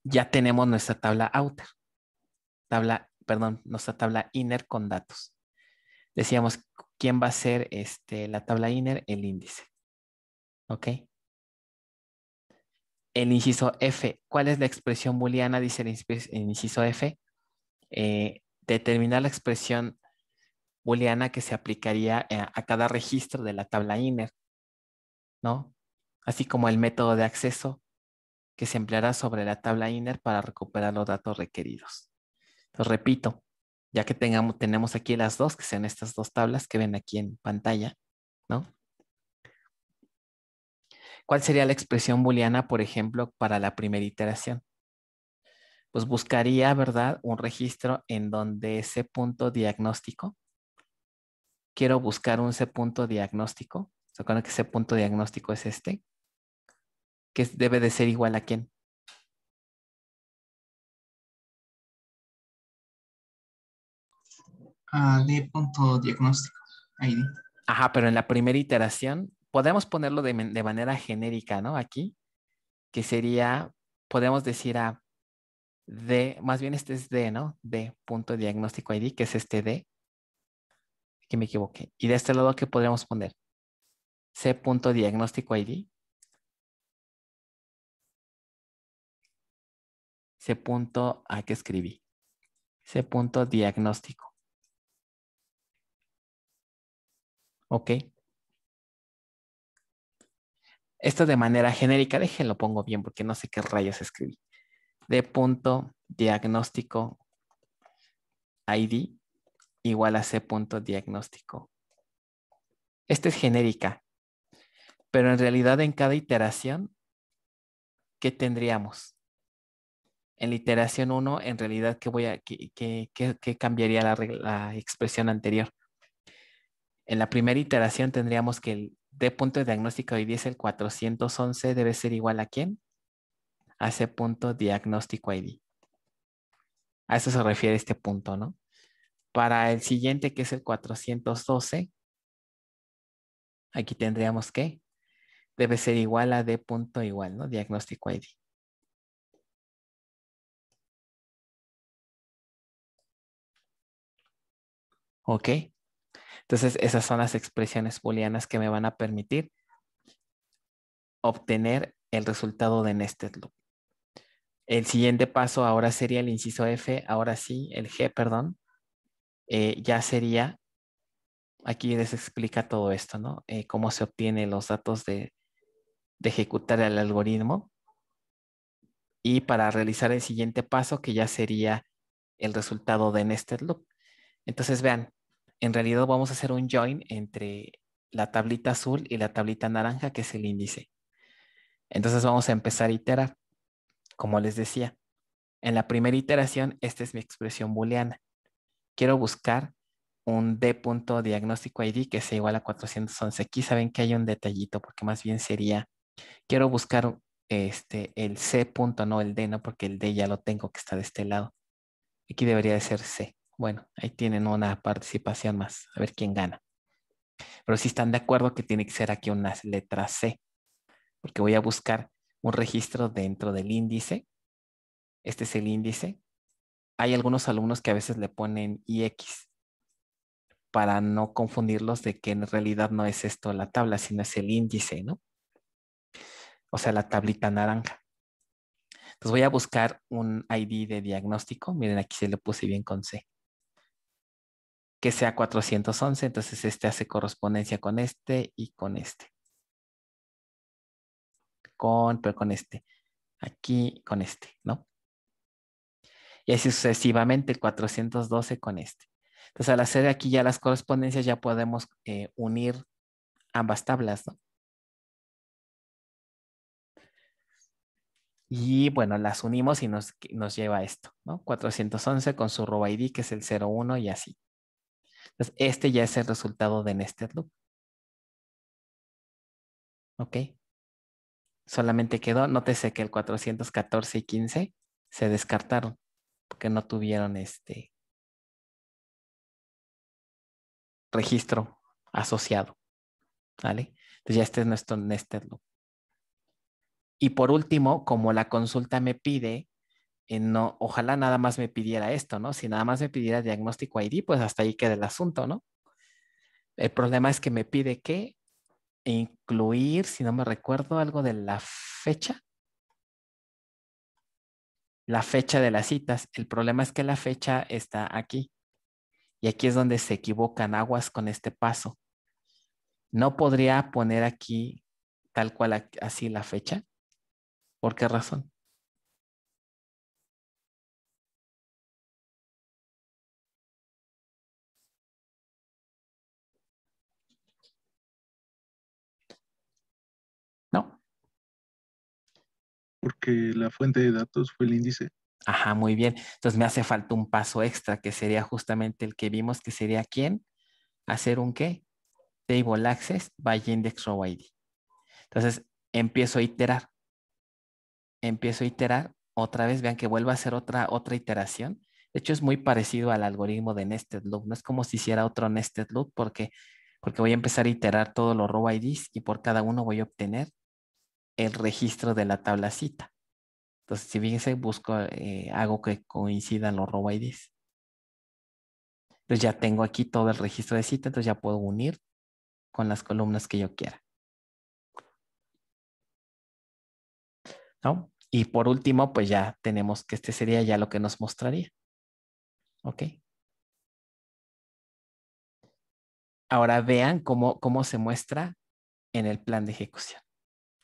ya tenemos nuestra tabla outer, nuestra tabla inner con datos. Decíamos, ¿quién va a ser la tabla inner? El índice, ¿ok? El inciso F, ¿cuál es la expresión booleana? Dice el inciso F. Determinar la expresión booleana que se aplicaría a cada registro de la tabla inner, ¿no? Así como el método de acceso que se empleará sobre la tabla inner para recuperar los datos requeridos. Entonces, repito, ya que tenemos aquí las dos, que sean estas dos tablas que ven aquí en pantalla, ¿no? ¿Cuál sería la expresión booleana, por ejemplo, para la primera iteración? Pues buscaría, ¿verdad? Un registro en donde ese punto diagnóstico, quiero buscar un C punto diagnóstico. ¿Se acuerdan que ese punto diagnóstico es este? Que debe de ser igual a ¿quién? D punto diagnóstico. ID. Ajá, pero en la primera iteración podemos ponerlo de manera genérica, ¿no? Aquí, que sería, podemos decir a D, más bien este es D, ¿no? D punto diagnóstico ID, que es este D. Aquí me equivoqué. Y de este lado, ¿qué podríamos poner? C punto diagnóstico ID. C punto, ¿qué escribí? C punto diagnóstico. Ok. Esto de manera genérica, déjenlo pongo bien porque no sé qué rayos escribí. D punto diagnóstico ID igual a C punto diagnóstico. Esta es genérica, pero en realidad en cada iteración, ¿qué tendríamos? En la iteración 1, en realidad, ¿qué cambiaría la expresión anterior? En la primera iteración tendríamos que el D punto diagnóstico ID es el 411, debe ser igual a ¿quién? A C punto diagnóstico ID. A eso se refiere este punto, ¿no? Para el siguiente, que es el 412, aquí tendríamos que debe ser igual a D punto igual, ¿no? Diagnóstico ID. ¿Ok? Entonces, esas son las expresiones booleanas que me van a permitir obtener el resultado de nested loop. El siguiente paso ahora sería el inciso F, ahora sí, el G, perdón, ya sería, aquí les explica todo esto, ¿no? Cómo se obtienen los datos de ejecutar el algoritmo. Y para realizar el siguiente paso, que ya sería el resultado de nested loop. Entonces, vean, en realidad vamos a hacer un join entre la tablita azul y la tablita naranja, que es el índice. Entonces vamos a empezar a iterar. Como les decía, en la primera iteración, esta es mi expresión booleana. Quiero buscar un D.diagnóstico ID que sea igual a 411. Aquí saben que hay un detallito, porque más bien sería, quiero buscar el C punto, no el D, ¿no? Porque el D ya lo tengo que está de este lado. Aquí debería de ser C. Bueno, ahí tienen una participación más. A ver quién gana. Pero si están de acuerdo que tiene que ser aquí una letra C, porque voy a buscar un registro dentro del índice. Este es el índice. Hay algunos alumnos que a veces le ponen IX para no confundirlos de que en realidad no es esto la tabla, sino es el índice, ¿no? O sea, la tablita naranja. Entonces voy a buscar un ID de diagnóstico. Miren, aquí se le puse bien con C. Que sea 411, entonces este hace correspondencia con este y con este. Pero con este. Aquí con este, ¿no? Y así sucesivamente el 412 con este. Entonces al hacer aquí ya las correspondencias ya podemos unir ambas tablas, ¿no? Y bueno, las unimos y nos lleva a esto, ¿no? 411 con su row ID que es el 01 y así. Entonces este ya es el resultado de nested loop. ¿Ok? Solamente quedó, nótese que el 414 y 15 se descartaron porque no tuvieron este registro asociado, ¿vale? Entonces ya este es nuestro nested loop. Y por último, como la consulta me pide, no, ojalá nada más me pidiera esto, ¿no? Si nada más me pidiera diagnóstico ID, pues hasta ahí queda el asunto, ¿no? El problema es que me pide que incluir, si no me recuerdo, algo de la fecha de las citas. El problema es que la fecha está aquí. Y aquí es donde se equivocan aguas con este paso. No podría poner aquí tal cual así la fecha. ¿Por qué razón? No. Porque la fuente de datos fue el índice. Ajá, muy bien. Entonces me hace falta un paso extra que sería justamente el que vimos que sería ¿quién? ¿Hacer un qué? table access by index row ID. Entonces, empiezo a iterar. Otra vez, vean que vuelvo a hacer otra iteración. De hecho, es muy parecido al algoritmo de nested loop. No es como si hiciera otro nested loop porque voy a empezar a iterar todos los row IDs y por cada uno voy a obtener el registro de la tabla cita. Entonces, si fíjense, hago que coincidan los row IDs. Entonces ya tengo aquí todo el registro de cita, entonces ya puedo unir con las columnas que yo quiera. ¿No? Y por último, pues ya tenemos que este sería ya lo que nos mostraría. ¿Ok? Ahora vean cómo se muestra en el plan de ejecución.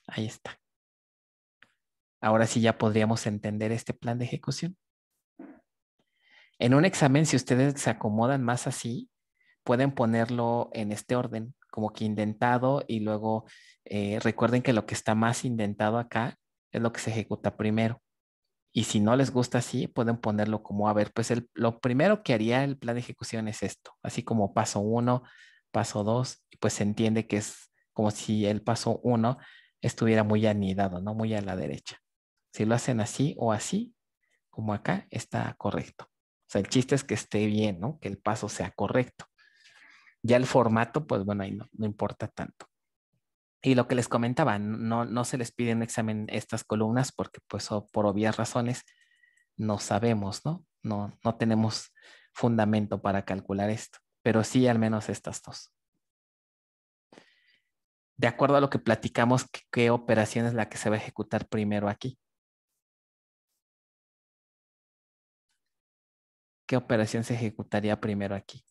Ahí está. Ahora sí ya podríamos entender este plan de ejecución. En un examen, si ustedes se acomodan más así, pueden ponerlo en este orden, como que indentado y luego recuerden que lo que está más indentado acá es lo que se ejecuta primero. Y si no les gusta así, pueden ponerlo como, a ver, pues lo primero que haría el plan de ejecución es esto, así como paso 1, paso 2, pues se entiende que es como si el paso 1 estuviera muy anidado, ¿no? Muy a la derecha. Si lo hacen así o así, como acá, está correcto. O sea, el chiste es que esté bien, ¿no? Que el paso sea correcto. Ya el formato, pues bueno, ahí no importa tanto. Y lo que les comentaba, no se les pide en examen estas columnas porque pues por obvias razones no sabemos, ¿no? No tenemos fundamento para calcular esto, pero sí al menos estas dos. De acuerdo a lo que platicamos, ¿qué operación es la que se va a ejecutar primero aquí? ¿Qué operación se ejecutaría primero aquí?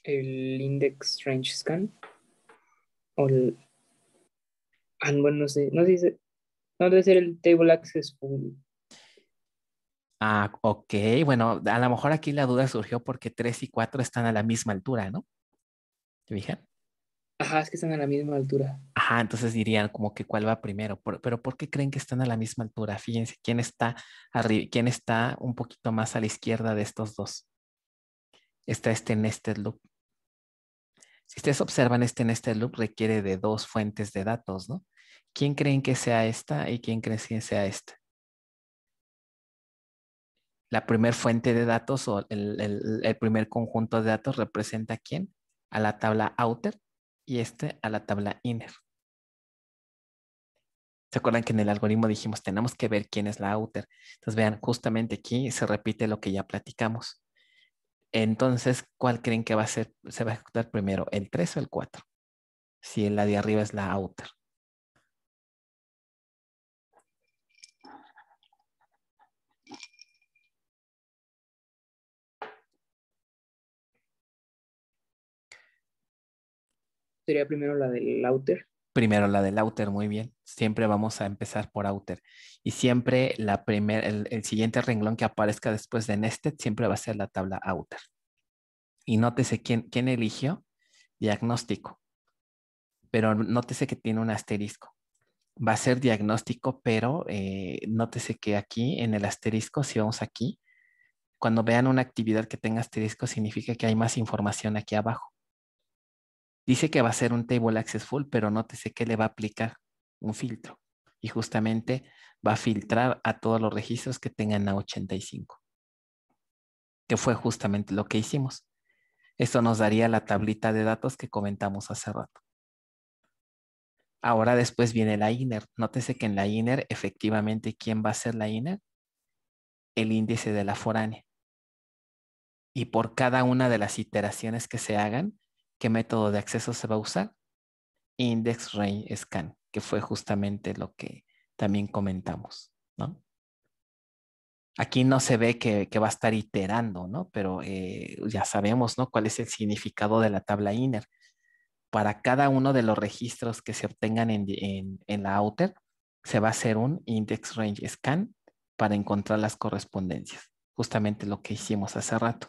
El index range scan. O el, bueno, no sé, no debe ser el table access full. Ah, ok. Bueno, a lo mejor aquí la duda surgió porque 3 y 4 están a la misma altura, ¿no? ¿Te fijan? Ajá, es que están a la misma altura. Ajá, entonces dirían como que cuál va primero. Pero ¿por qué creen que están a la misma altura? Fíjense, ¿quién está arriba, quién está un poquito más a la izquierda de estos dos? Está este nested loop. Si ustedes observan, este nested loop requiere de dos fuentes de datos, ¿no? ¿Quién creen que sea esta y quién creen que sea esta? La primer fuente de datos o el primer conjunto de datos representa a quién? A la tabla outer y este a la tabla inner. ¿Se acuerdan que en el algoritmo dijimos tenemos que ver quién es la outer? Entonces vean, justamente aquí se repite lo que ya platicamos. Entonces, ¿cuál creen que se va a ejecutar primero? ¿El 3 o el 4? Si la de arriba es la outer. Sería primero la del outer. Primero la del outer, muy bien. Siempre vamos a empezar por outer. Y siempre el siguiente renglón que aparezca después de nested siempre va a ser la tabla outer. Y nótese quién eligió diagnóstico. Pero nótese que tiene un asterisco. Va a ser diagnóstico, pero nótese que aquí en el asterisco, si vamos aquí, cuando vean una actividad que tenga asterisco, significa que hay más información aquí abajo. Dice que va a ser un table access full, pero nótese que le va a aplicar un filtro. Y justamente va a filtrar a todos los registros que tengan A85, que fue justamente lo que hicimos. Esto nos daría la tablita de datos que comentamos hace rato. Ahora después viene la inner. Nótese que en la inner, efectivamente, ¿quién va a ser la inner? El índice de la foránea. Y por cada una de las iteraciones que se hagan, ¿qué método de acceso se va a usar? Index range scan, que fue justamente lo que también comentamos, ¿no? Aquí no se ve que va a estar iterando, ¿no? Pero ya sabemos, ¿no? Cuál es el significado de la tabla inner. Para cada uno de los registros que se obtengan en la outer, se va a hacer un index range scan para encontrar las correspondencias. Justamente lo que hicimos hace rato.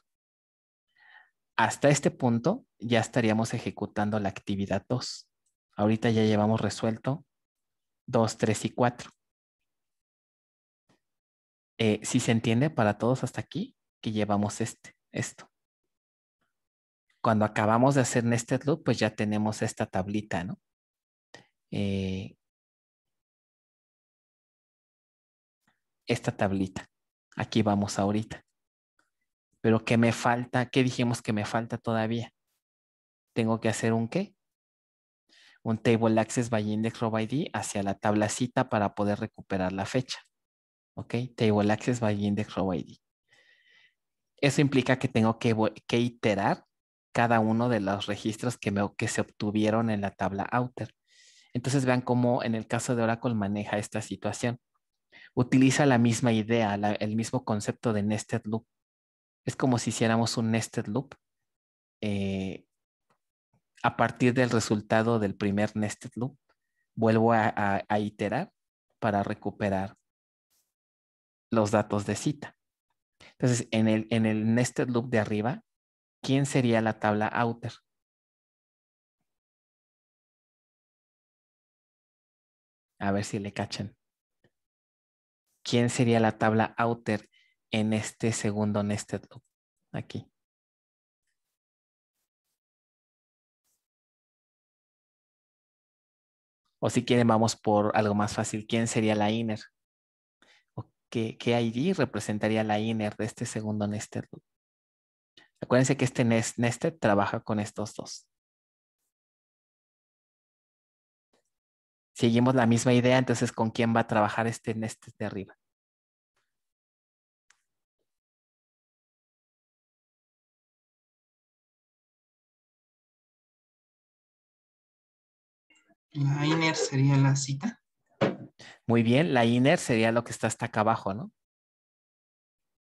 Hasta este punto ya estaríamos ejecutando la actividad 2. Ahorita ya llevamos resuelto 2, 3 y 4. ¿Sí se entiende para todos hasta aquí? que llevamos esto. Cuando acabamos de hacer nested loop, pues ya tenemos esta tablita, ¿no? Esta tablita. Aquí vamos ahorita. Pero ¿qué me falta? ¿Qué dijimos que me falta todavía? Tengo que hacer un ¿qué? Un table access by index row ID hacia la tabla cita para poder recuperar la fecha. ¿Ok? Table access by index row ID. Eso implica que tengo que iterar cada uno de los registros que se obtuvieron en la tabla outer. Entonces vean cómo en el caso de Oracle maneja esta situación. Utiliza la misma idea, el mismo concepto de nested loop. Es como si hiciéramos un nested loop a partir del resultado del primer nested loop. Vuelvo a iterar para recuperar los datos de cita. Entonces, en el nested loop de arriba, ¿quién sería la tabla outer? A ver si le cachan. ¿Quién sería la tabla outer en este segundo nested loop? Aquí. O si quieren, vamos por algo más fácil. ¿Quién sería la inner? ¿O qué ID representaría la inner de este segundo nested loop? Acuérdense que este nested trabaja con estos dos. Seguimos la misma idea, entonces, ¿con quién va a trabajar este nested de arriba? La inner sería la cita. Muy bien, la inner sería lo que está hasta acá abajo, ¿no?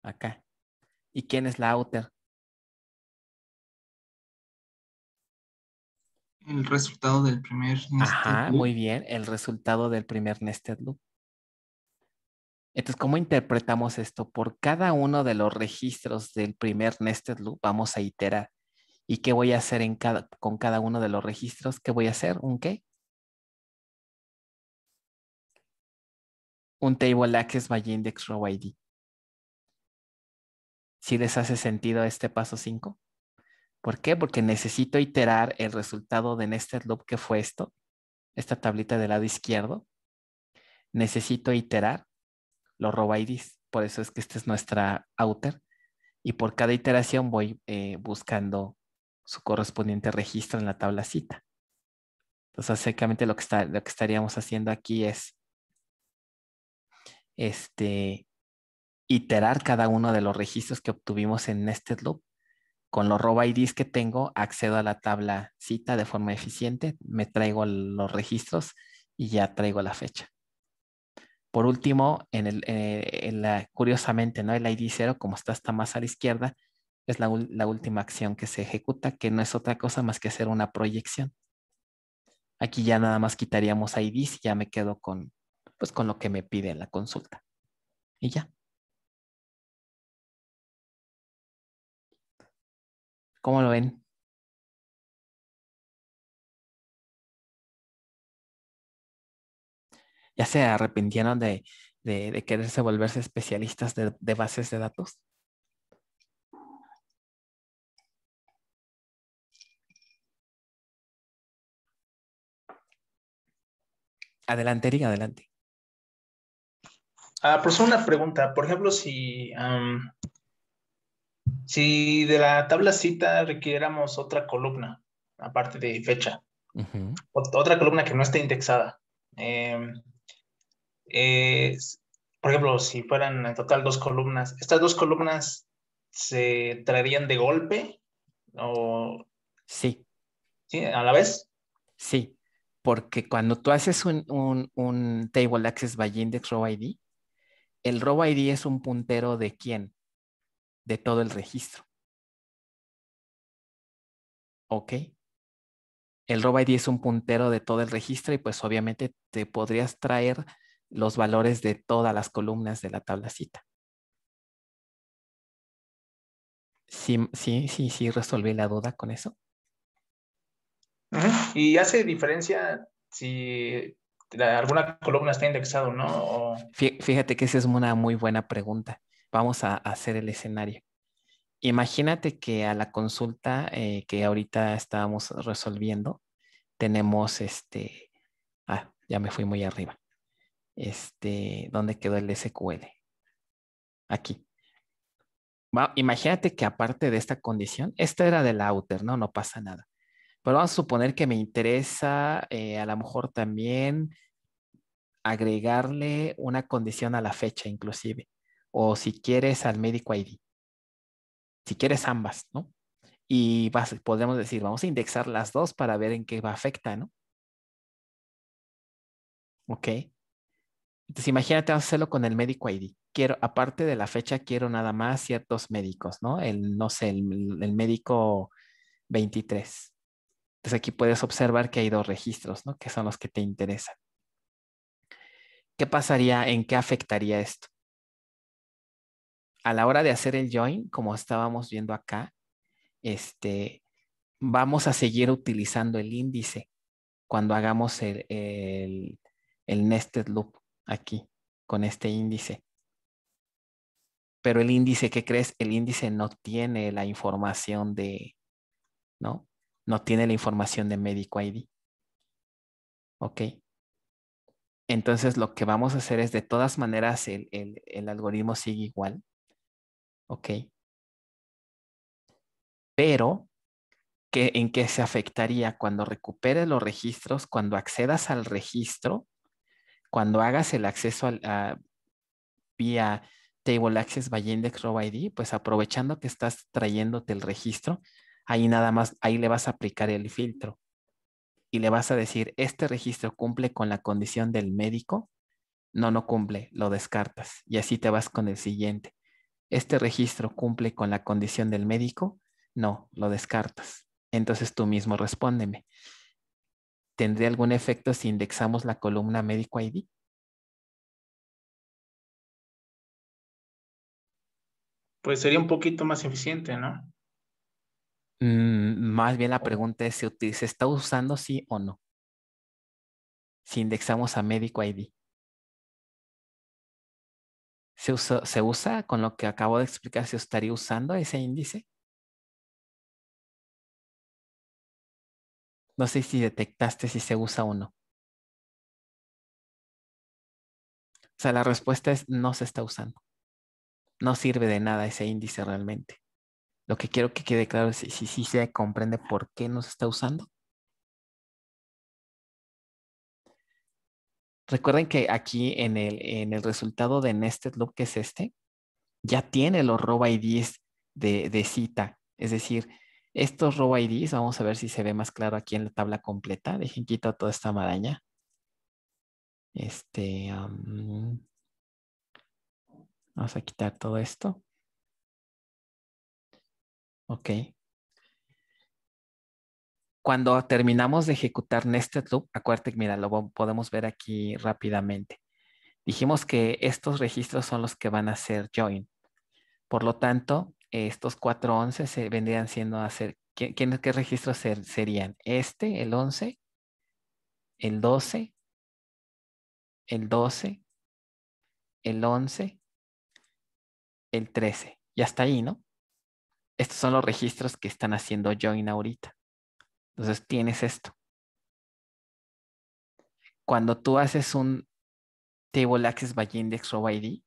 Acá. ¿Y quién es la outer? El resultado del primer nested Ajá, loop. muy bien, el resultado del primer nested loop. Entonces, ¿cómo interpretamos esto? Por cada uno de los registros del primer nested loop vamos a iterar. ¿Y qué voy a hacer con cada uno de los registros? ¿Qué voy a hacer? ¿Un qué? Un table access by index row ID. ¿Sí les hace sentido este paso 5? ¿Por qué? Porque necesito iterar el resultado de nested loop que fue esto, esta tablita del lado izquierdo. Necesito iterar los row IDs. Por eso es que esta es nuestra outer. Y por cada iteración voy buscando su correspondiente registro en la tabla cita. Entonces, básicamente lo que estaríamos haciendo aquí es iterar cada uno de los registros que obtuvimos en nested loop. Con los row IDs que tengo, accedo a la tabla cita de forma eficiente, me traigo los registros y ya traigo la fecha. Por último, curiosamente, ¿no? El ID 0, como está hasta más a la izquierda, es la última acción que se ejecuta, que no es otra cosa más que hacer una proyección. Aquí ya nada más quitaríamos IDs y ya me quedo con lo que me pide la consulta. Y ya. ¿Cómo lo ven? ¿Ya se arrepintieron de quererse volverse especialistas de bases de datos? Adelante, Eric, adelante. Profesor, una pregunta. Por ejemplo, si de la tabla cita requiriéramos otra columna, aparte de fecha, otra columna que no esté indexada. Por ejemplo, si fueran en total 2 columnas, ¿estas 2 columnas se traerían de golpe? ¿O Sí. sí, a la vez? Sí, porque cuando tú haces un table access by index row ID, el row ID es un puntero de quién? De todo el registro. ¿Ok? El row ID es un puntero de todo el registro y pues obviamente te podrías traer los valores de todas las columnas de la tabla cita. Sí, resolví la duda con eso. ¿Y hace diferencia si alguna columna está indexada o no? Fíjate que esa es una muy buena pregunta. Vamos a hacer el escenario. Imagínate que a la consulta que ahorita estábamos resolviendo, tenemos ya me fui muy arriba. ¿Dónde quedó el SQL? Aquí. Imagínate que aparte de esta condición, esta era del outer, ¿no? No pasa nada. Pero vamos a suponer que me interesa a lo mejor también agregarle una condición a la fecha inclusive. O si quieres al médico ID. Si quieres ambas, ¿no? Y podemos decir, vamos a indexar las dos para ver en qué va afecta, ¿no? Ok. Entonces imagínate, vamos a hacerlo con el médico ID. Quiero, aparte de la fecha, quiero nada más ciertos médicos, ¿no? No sé, el médico 23. Entonces aquí puedes observar que hay dos registros, ¿no? Que son los que te interesan. ¿Qué pasaría? ¿En qué afectaría esto? A la hora de hacer el join, como estábamos viendo acá, vamos a seguir utilizando el índice cuando hagamos el nested loop aquí con este índice. Pero el índice, ¿qué crees? El índice no tiene la información ¿no? No tiene la información de médico ID. ¿Ok? Entonces lo que vamos a hacer es de todas maneras el algoritmo sigue igual. ¿Ok? Pero ¿en qué se afectaría? Cuando recuperes los registros, cuando accedas al registro, cuando hagas el acceso vía Table Access by Index Row ID, pues aprovechando que estás trayéndote el registro, ahí nada más, ahí le vas a aplicar el filtro y le vas a decir, este registro cumple con la condición del médico. No cumple, lo descartas y así te vas con el siguiente. Este registro cumple con la condición del médico. No, lo descartas. Entonces tú mismo respóndeme. ¿Tendría algún efecto si indexamos la columna médico ID? Pues sería un poquito más eficiente, ¿no? Más bien la pregunta es si se está usando sí o no. Si indexamos a médico ID. ¿Se usa con lo que acabo de explicar? ¿Se estaría usando ese índice? No sé si detectaste si se usa o no. O sea, la respuesta es no se está usando. No sirve de nada ese índice realmente. Lo que quiero que quede claro es si se comprende por qué no se está usando. Recuerden que aquí en el resultado de Nested Loop, que es ya tiene los row IDs de cita. Es decir, estos row IDs, vamos a ver si se ve más claro aquí en la tabla completa. Dejen quito toda esta maraña. Vamos a quitar todo esto. Ok. Cuando terminamos de ejecutar Nested Loop, acuérdate que mira, podemos ver aquí rápidamente. Dijimos que estos registros son los que van a ser join. Por lo tanto, estos 411 se vendrían siendo ¿qué registros serían? El 11, el 12, el 12, el 11, el 13. Y hasta ahí, ¿no? Estos son los registros que están haciendo join ahorita. Entonces tienes esto. Cuando tú haces un Table Access by Index Row ID,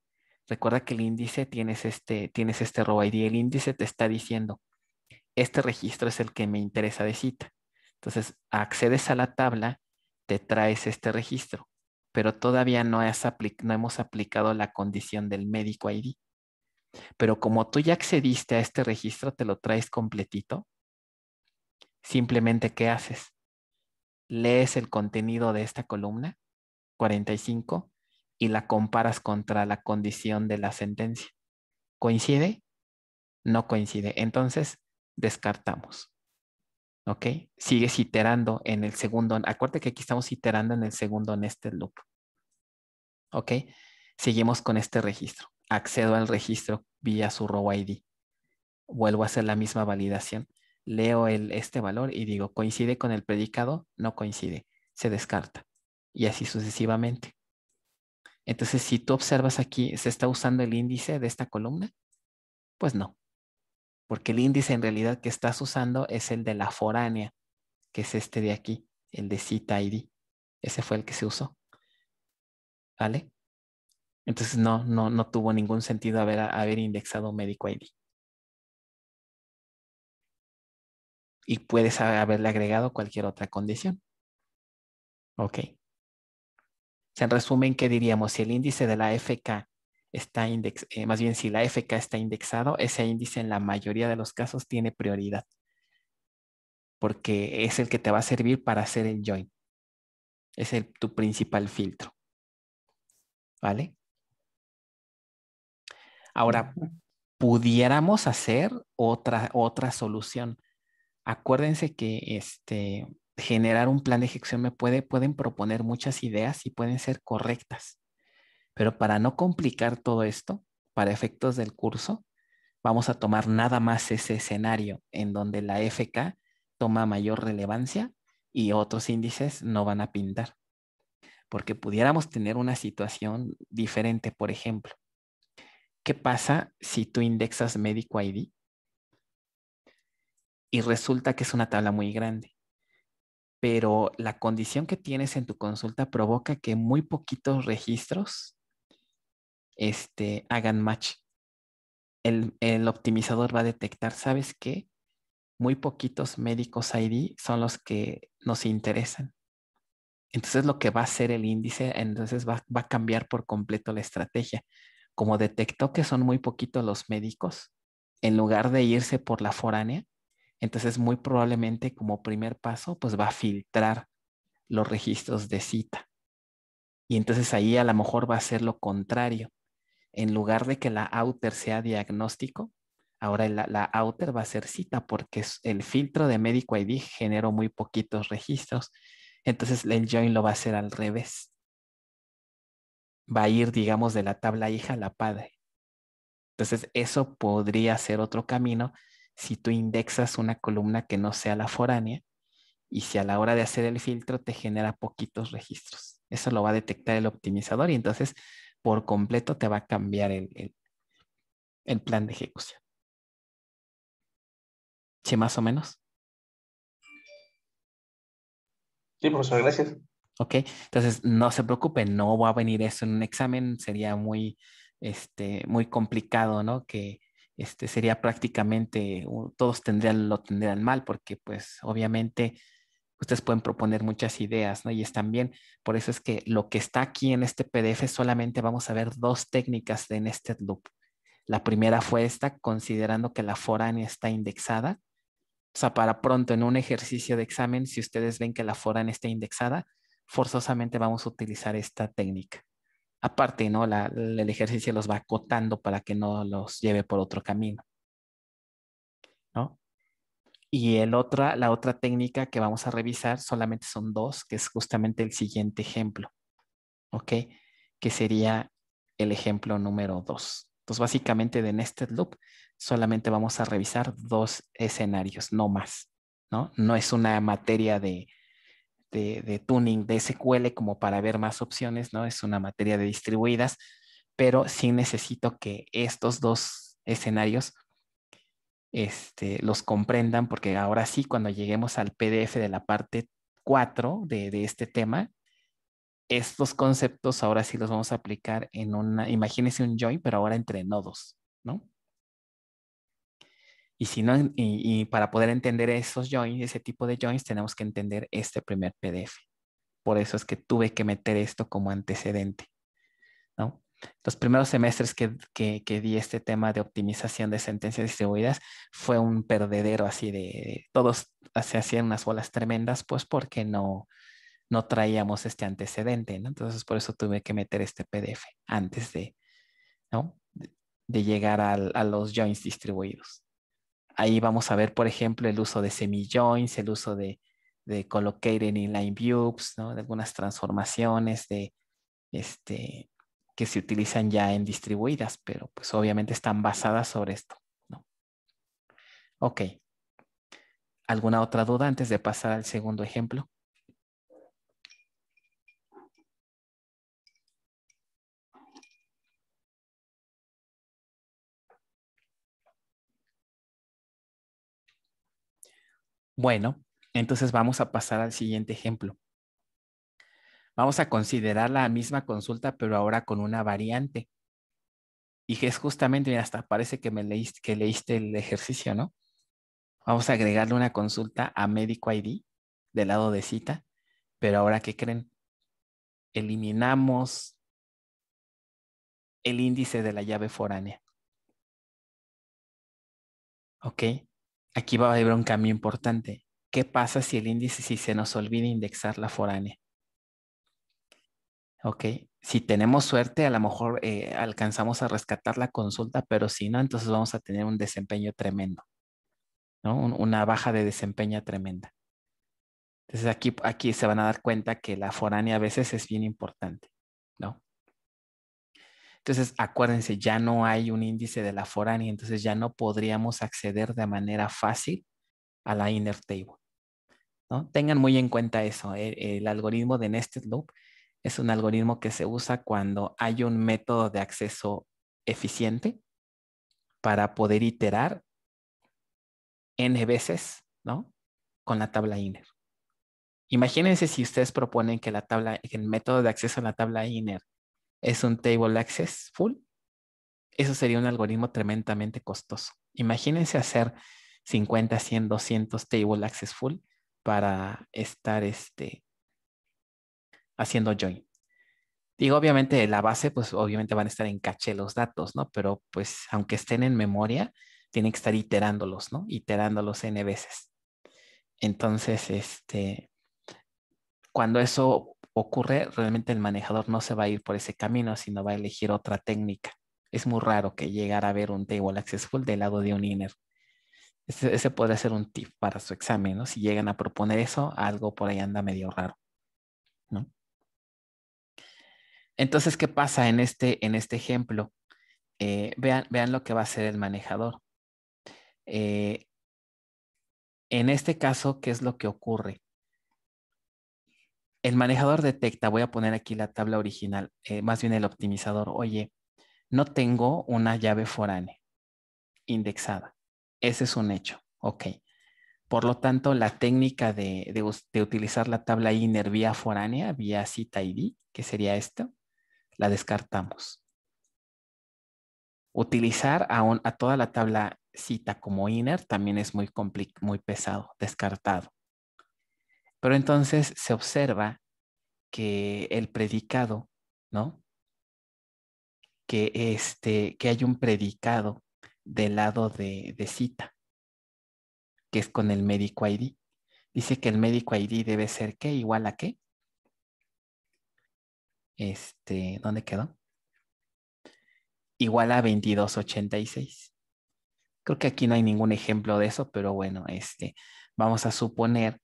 recuerda que el índice tienes este row ID. El índice te está diciendo, este registro es el que me interesa de cita. Entonces, accedes a la tabla, te traes este registro, pero todavía no hemos aplicado la condición del médico ID. Pero como tú ya accediste a este registro, te lo traes completito. Simplemente, ¿qué haces? Lees el contenido de esta columna, 45, y la comparas contra la condición de la sentencia. ¿Coincide? No coincide. Entonces, descartamos. ¿Ok? Sigues iterando en el segundo. Acuérdate que aquí estamos iterando en el segundo nested loop. ¿Ok? Seguimos con este registro. Accedo al registro vía su row ID. Vuelvo a hacer la misma validación. Leo este valor y digo, ¿coincide con el predicado? No coincide. Se descarta. Y así sucesivamente. Entonces, si tú observas aquí, ¿se está usando el índice de esta columna? Pues no. porque el índice en realidad que estás usando es el de la foránea, que es este de aquí, el de cita ID. Ese fue el que se usó, ¿vale? Entonces no tuvo ningún sentido haber indexado médico ID. Y puedes haberle agregado cualquier otra condición. Ok. En resumen, ¿qué diríamos? Si el índice de la FK está más bien si la FK está indexado, ese índice en la mayoría de los casos tiene prioridad, porque es el que te va a servir para hacer el join. Es tu principal filtro. ¿Vale? Ahora, pudiéramos hacer otra solución. Acuérdense que generar un plan de ejecución pueden proponer muchas ideas y pueden ser correctas. Pero para no complicar todo esto, para efectos del curso, vamos a tomar nada más ese escenario en donde la FK toma mayor relevancia y otros índices no van a pintar. Porque pudiéramos tener una situación diferente, por ejemplo. ¿Qué pasa si tú indexas médico ID y resulta que es una tabla muy grande? Pero la condición que tienes en tu consulta provoca que muy poquitos registros hagan match. El optimizador va a detectar, ¿sabes qué? Muy poquitos médicos ID son los que nos interesan. Entonces lo que va a hacer el índice, entonces va a cambiar por completo la estrategia. Como detectó que son muy poquitos los médicos, en lugar de irse por la foránea, entonces muy probablemente como primer paso, pues va a filtrar los registros de cita. Y entonces ahí a lo mejor va a ser lo contrario. En lugar de que la outer sea diagnóstico, ahora la outer va a ser cita porque el filtro de médico ID generó muy poquitos registros. Entonces el join lo va a hacer al revés. Va a ir, digamos, de la tabla hija a la padre. Entonces eso podría ser otro camino si tú indexas una columna que no sea la foránea y si a la hora de hacer el filtro te genera poquitos registros. Eso lo va a detectar el optimizador y entonces por completo te va a cambiar el plan de ejecución. ¿Sí, más o menos? Sí, profesor, gracias. Ok, entonces no se preocupen, no va a venir eso en un examen, sería muy complicado, ¿no? Que sería prácticamente, todos lo tendrían mal, porque pues obviamente ustedes pueden proponer muchas ideas, ¿no? Y están bien, por eso es que lo que está aquí en este PDF solamente vamos a ver dos técnicas de Nested Loop. La primera fue esta, considerando que la foránea está indexada. O sea, para pronto en un ejercicio de examen, si ustedes ven que la foránea está indexada, forzosamente vamos a utilizar esta técnica. Aparte, ¿no? El ejercicio los va acotando para que no los lleve por otro camino, ¿no? Y la otra técnica que vamos a revisar solamente son dos, que es justamente el siguiente ejemplo, ¿ok? Que sería el ejemplo número 2. Entonces, básicamente de Nested Loop solamente vamos a revisar dos escenarios, no más, ¿no? No es una materia de tuning de SQL como para ver más opciones, ¿no? Es una materia de distribuidas, pero sí necesito que estos dos escenarios los comprendan, porque ahora sí, cuando lleguemos al PDF de la parte 4 de este tema, estos conceptos ahora sí los vamos a aplicar imagínense un join, pero ahora entre nodos, ¿no? Y si no, y para poder entender esos joins, ese tipo de joins, tenemos que entender este primer PDF. Por eso es que tuve que meter esto como antecedente, ¿no? Los primeros semestres que di este tema de optimización de sentencias distribuidas fue un perdedero así de todos se hacían unas bolas tremendas, pues porque no traíamos este antecedente, ¿no? Entonces por eso tuve que meter este PDF antes ¿no? de llegar a los joins distribuidos. Ahí vamos a ver, por ejemplo, el uso de semi-joins, el uso de collocated inline views, ¿no? De algunas transformaciones que se utilizan ya en distribuidas, pero pues obviamente están basadas sobre esto, ¿no? Ok. ¿Alguna otra duda antes de pasar al segundo ejemplo? Bueno, entonces vamos a pasar al siguiente ejemplo. Vamos a considerar la misma consulta, pero ahora con una variante. Y que es justamente, mira, hasta parece que leíste el ejercicio, ¿no? Vamos a agregarle una consulta a Médico ID del lado de cita, pero ahora, ¿qué creen? Eliminamos el índice de la llave foránea. ¿Ok? Aquí va a haber un cambio importante. ¿Qué pasa si el índice, si se nos olvida indexar la foránea? ¿Ok? Si tenemos suerte, a lo mejor alcanzamos a rescatar la consulta, pero si no, entonces vamos a tener un desempeño tremendo, ¿no? Una baja de desempeño tremenda. Entonces aquí se van a dar cuenta que la foránea a veces es bien importante, ¿no? Entonces, acuérdense, ya no hay un índice de la foránea, entonces ya no podríamos acceder de manera fácil a la inner table, ¿no? Tengan muy en cuenta eso. El algoritmo de Nested Loop es un algoritmo que se usa cuando hay un método de acceso eficiente para poder iterar n veces, ¿no? Con la tabla inner. Imagínense si ustedes proponen que que el método de acceso a la tabla inner es un table access full. Eso sería un algoritmo tremendamente costoso. Imagínense hacer 50, 100, 200 table access full para estar haciendo join. Digo, obviamente la base, pues obviamente van a estar en caché los datos, ¿no? Pero pues aunque estén en memoria, tienen que estar iterándolos, ¿no? Iterándolos n veces. Entonces, cuando eso ocurre, realmente el manejador no se va a ir por ese camino, sino va a elegir otra técnica. Es muy raro que llegara a ver un table access full del lado de un inner. Ese podría ser un tip para su examen, ¿no? Si llegan a proponer eso, algo por ahí anda medio raro, ¿no? Entonces, ¿qué pasa en este ejemplo? Vean lo que va a hacer el manejador. Eh, en este caso, ¿qué es lo que ocurre? El manejador detecta, voy a poner aquí la tabla original, más bien el optimizador. Oye, no tengo una llave foránea indexada. Ese es un hecho. Ok. Por lo tanto, la técnica de utilizar la tabla inner vía foránea, vía cita ID, que sería esto, la descartamos. Utilizar a toda la tabla cita como inner también es muy pesado, descartado. Pero entonces se observa que el predicado, ¿no? Que hay un predicado del lado de cita, que es con el médico ID. Dice que el médico ID debe ser ¿qué? ¿Igual a qué? ¿Dónde quedó? Igual a 2286. Creo que aquí no hay ningún ejemplo de eso, pero bueno, vamos a suponer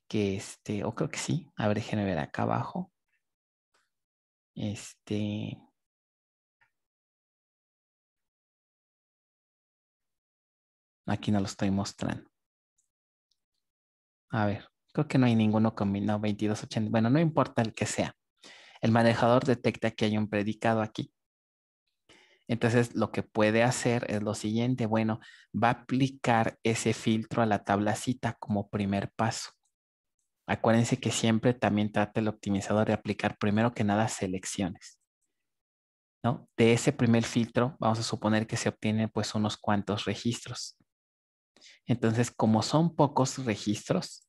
que o creo que sí. A ver, déjenme ver acá abajo. Aquí no lo estoy mostrando. A ver, creo que no hay ninguno combinado 2280. Bueno, no importa el que sea. El manejador detecta que hay un predicado aquí. Entonces, lo que puede hacer es lo siguiente. Bueno, va a aplicar ese filtro a la tabla cita como primer paso. Acuérdense que siempre también trata el optimizador de aplicar primero que nada selecciones, ¿no? De ese primer filtro, vamos a suponer que se obtienen pues unos cuantos registros. Entonces, como son pocos registros,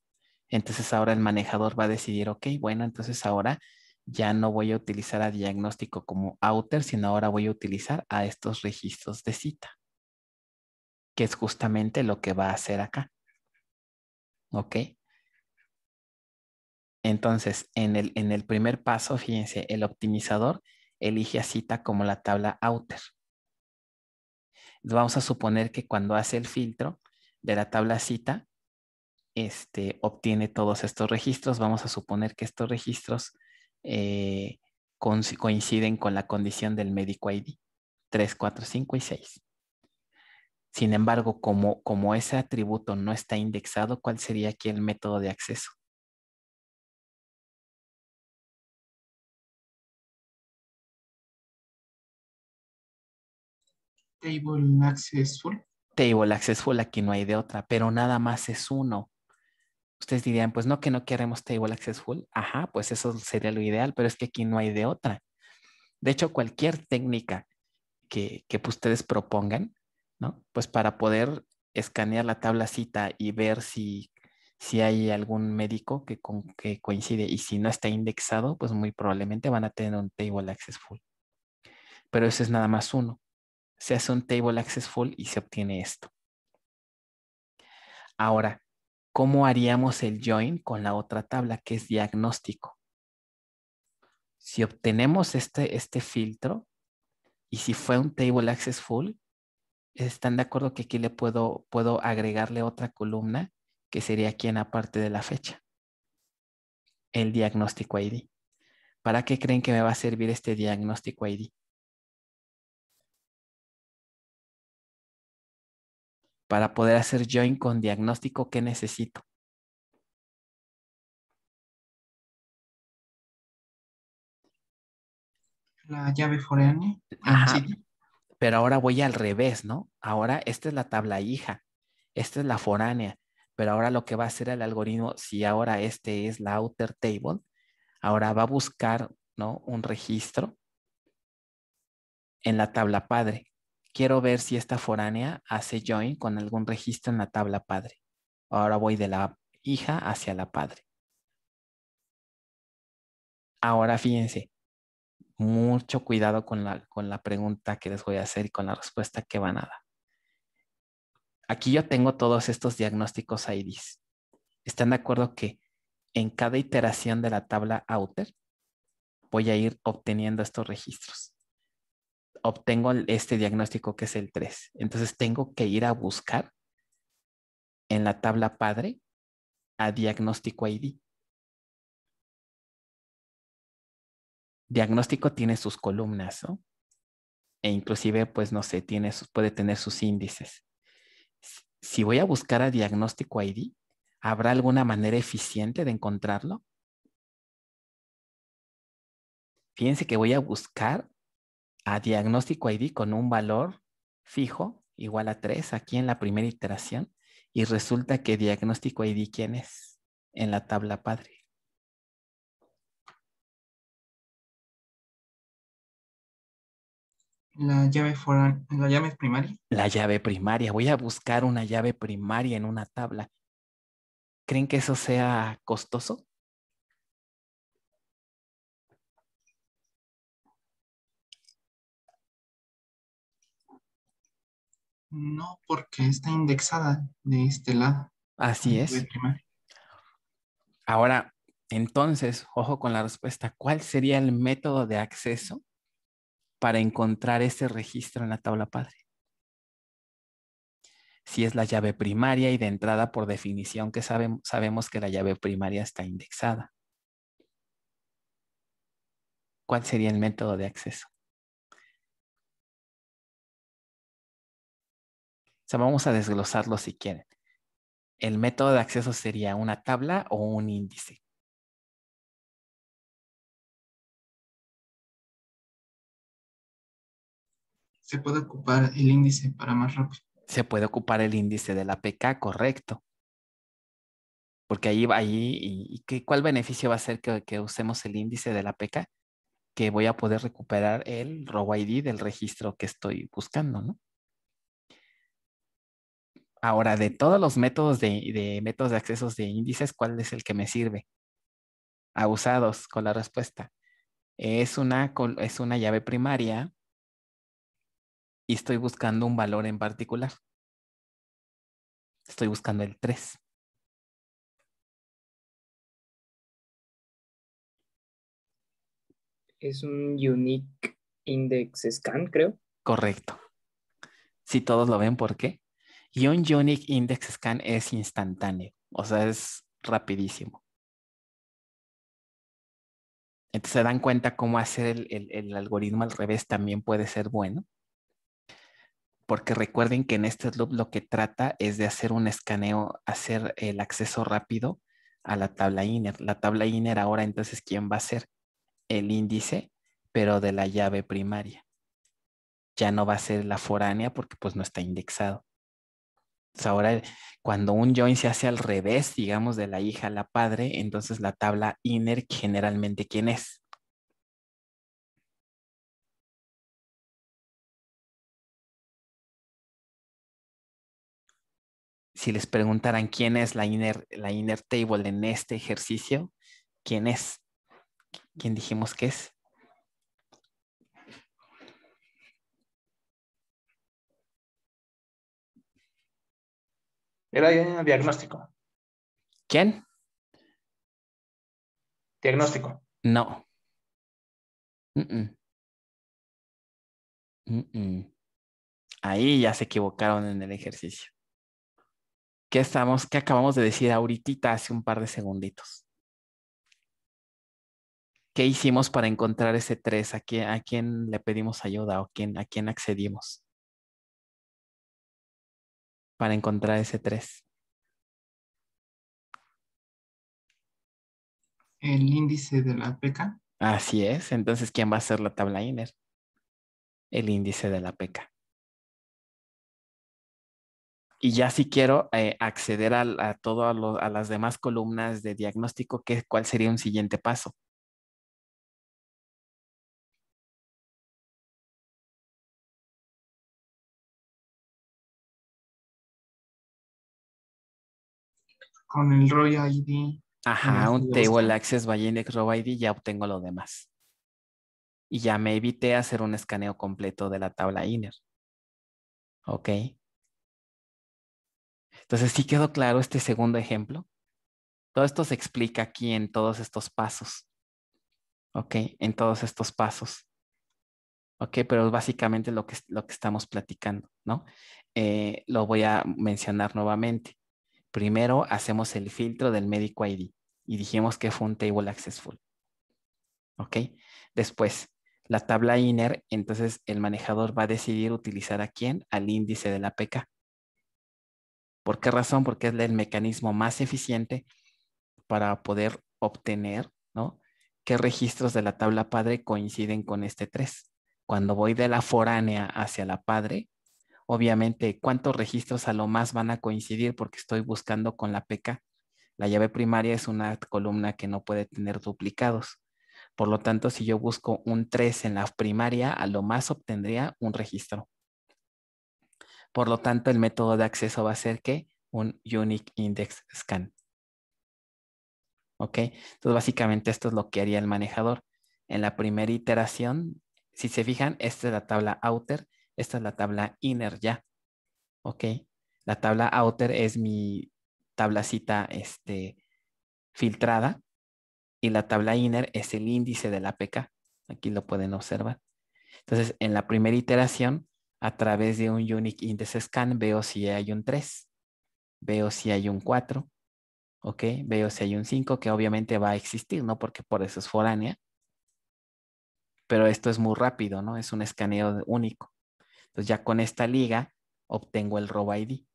entonces ahora el manejador va a decidir, ok, bueno, entonces ahora ya no voy a utilizar a diagnóstico como outer, sino ahora voy a utilizar a estos registros de cita, que es justamente lo que va a hacer acá. ¿Ok? Entonces, en el primer paso, fíjense, el optimizador elige a cita como la tabla outer. Vamos a suponer que cuando hace el filtro de la tabla cita, obtiene todos estos registros. Vamos a suponer que estos registros coinciden con la condición del médico ID 3, 4, 5 y 6. Sin embargo, como ese atributo no está indexado, ¿cuál sería aquí el método de acceso? Table access full. Table access full, aquí no hay de otra, pero nada más es uno. Ustedes dirían, pues no, que no queremos table access full. Ajá, pues eso sería lo ideal, pero es que aquí no hay de otra. De hecho, cualquier técnica que pues, ustedes propongan, ¿no? Pues para poder escanear la tabla cita y ver si hay algún médico que coincide y si no está indexado, pues muy probablemente van a tener un table access full. Pero eso es nada más uno. Se hace un table access full y se obtiene esto. Ahora, ¿cómo haríamos el join con la otra tabla que es diagnóstico? Si obtenemos este filtro y si fue un table access full, ¿están de acuerdo que aquí le puedo agregarle otra columna que sería aquí en la parte de la fecha? El diagnóstico ID. ¿Para qué creen que me va a servir este diagnóstico ID? Para poder hacer join con diagnóstico, ¿qué necesito? La llave foránea. Ajá, Sí, pero ahora voy al revés, ¿no? Ahora esta es la tabla hija, esta es la foránea, pero ahora lo que va a hacer el algoritmo, si ahora este es la outer table, ahora va a buscar, ¿no? Un registro en la tabla padre. Quiero ver si esta foránea hace join con algún registro en la tabla padre. Ahora voy de la hija hacia la padre. Ahora fíjense, mucho cuidado con la pregunta que les voy a hacer y con la respuesta que van a dar. Aquí yo tengo todos estos diagnósticos IDs. ¿Están de acuerdo que en cada iteración de la tabla outer voy a ir obteniendo estos registros? Obtengo este diagnóstico que es el 3. Entonces tengo que ir a buscar en la tabla padre a diagnóstico ID. Diagnóstico tiene sus columnas, ¿no? E inclusive, pues no sé, puede tener sus índices. Si voy a buscar a diagnóstico ID, ¿habrá alguna manera eficiente de encontrarlo? Fíjense que voy a buscar a diagnóstico ID con un valor fijo igual a 3 aquí en la primera iteración y resulta que diagnóstico ID, ¿quién es? En la tabla padre. la llave primaria. La llave primaria. Voy a buscar una llave primaria en una tabla. ¿Creen que eso sea costoso? No, porque está indexada de este lado. La Así llave es. primaria. Ahora, entonces, ojo con la respuesta. ¿Cuál sería el método de acceso para encontrar ese registro en la tabla padre? Si es la llave primaria y de entrada por definición que sabemos que la llave primaria está indexada. ¿Cuál sería el método de acceso? O sea, vamos a desglosarlo si quieren. El método de acceso sería una tabla o un índice. Se puede ocupar el índice para más rápido. Se puede ocupar el índice de la PK, correcto. Porque ahí va ahí, ¿cuál beneficio va a ser que usemos el índice de la PK? Que voy a poder recuperar el row ID del registro que estoy buscando, ¿no? Ahora, de todos los métodos de métodos de accesos de índices, ¿cuál es el que me sirve? Abusados con la respuesta. Es una llave primaria y estoy buscando un valor en particular. Estoy buscando el 3. Es un Unique Index Scan, creo. Correcto. Si todos lo ven, ¿por qué? Y un Unique Index Scan es instantáneo, o sea, es rapidísimo. Entonces se dan cuenta cómo hacer el algoritmo al revés también puede ser bueno. Porque recuerden que en este loop lo que trata es de hacer un escaneo, hacer el acceso rápido a la tabla inner. La tabla inner ahora entonces, ¿quién va a ser? El índice, pero de la llave primaria. Ya no va a ser la foránea porque pues no está indexado. Entonces, ahora, cuando un join se hace al revés, digamos, de la hija a la padre, entonces la tabla inner generalmente, ¿quién es? Si les preguntaran quién es la inner table en este ejercicio, ¿quién es? ¿Quién dijimos que es? Era diagnóstico. ¿Quién? Diagnóstico. No. Mm-mm. Mm-mm. Ahí ya se equivocaron en el ejercicio. ¿Qué acabamos de decir ahorita hace un par de segunditos? ¿Qué hicimos para encontrar ese 3? A quién le pedimos ayuda o a quién accedimos para encontrar ese 3? El índice de la PK. Así es. Entonces, ¿quién va a ser la tabla inner? El índice de la PK. Y ya si quiero acceder a a las demás columnas de diagnóstico, ¿cuál sería un siguiente paso? Con el Royal ID. Ajá, un de buscar. Table Access by Index Row ID, ya obtengo lo demás. Y ya me evité hacer un escaneo completo de la tabla inner. ¿Ok? Entonces, ¿sí quedó claro este segundo ejemplo? Todo esto se explica aquí en todos estos pasos. ¿Ok? En todos estos pasos. ¿Ok? Pero es básicamente lo que estamos platicando, ¿no? Lo voy a mencionar nuevamente. Primero hacemos el filtro del médico ID y dijimos que fue un table accessful. ¿Ok? Después, la tabla inner, entonces el manejador va a decidir utilizar a quién, al índice de la PK. ¿Por qué razón? Porque es el mecanismo más eficiente para poder obtener, ¿no? ¿Qué registros de la tabla padre coinciden con este 3? Cuando voy de la foránea hacia la padre, obviamente, ¿cuántos registros a lo más van a coincidir? Porque estoy buscando con la PK. La llave primaria es una columna que no puede tener duplicados. Por lo tanto, si yo busco un 3 en la primaria, a lo más obtendría un registro. Por lo tanto, el método de acceso va a ser que un Unique Index Scan. ¿Ok? Entonces, básicamente esto es lo que haría el manejador. En la primera iteración, si se fijan, esta es la tabla outer, esta es la tabla inner ya. ¿Ok? La tabla outer es mi tablacita filtrada y la tabla inner es el índice de la PK. Aquí lo pueden observar. Entonces, en la primera iteración, a través de un Unique Index Scan, veo si hay un 3, veo si hay un 4, ¿ok? Veo si hay un 5, que obviamente va a existir, ¿no? Porque por eso es foránea. Pero esto es muy rápido, ¿no? Es un escaneo único. Entonces, ya con esta liga, obtengo el row ID.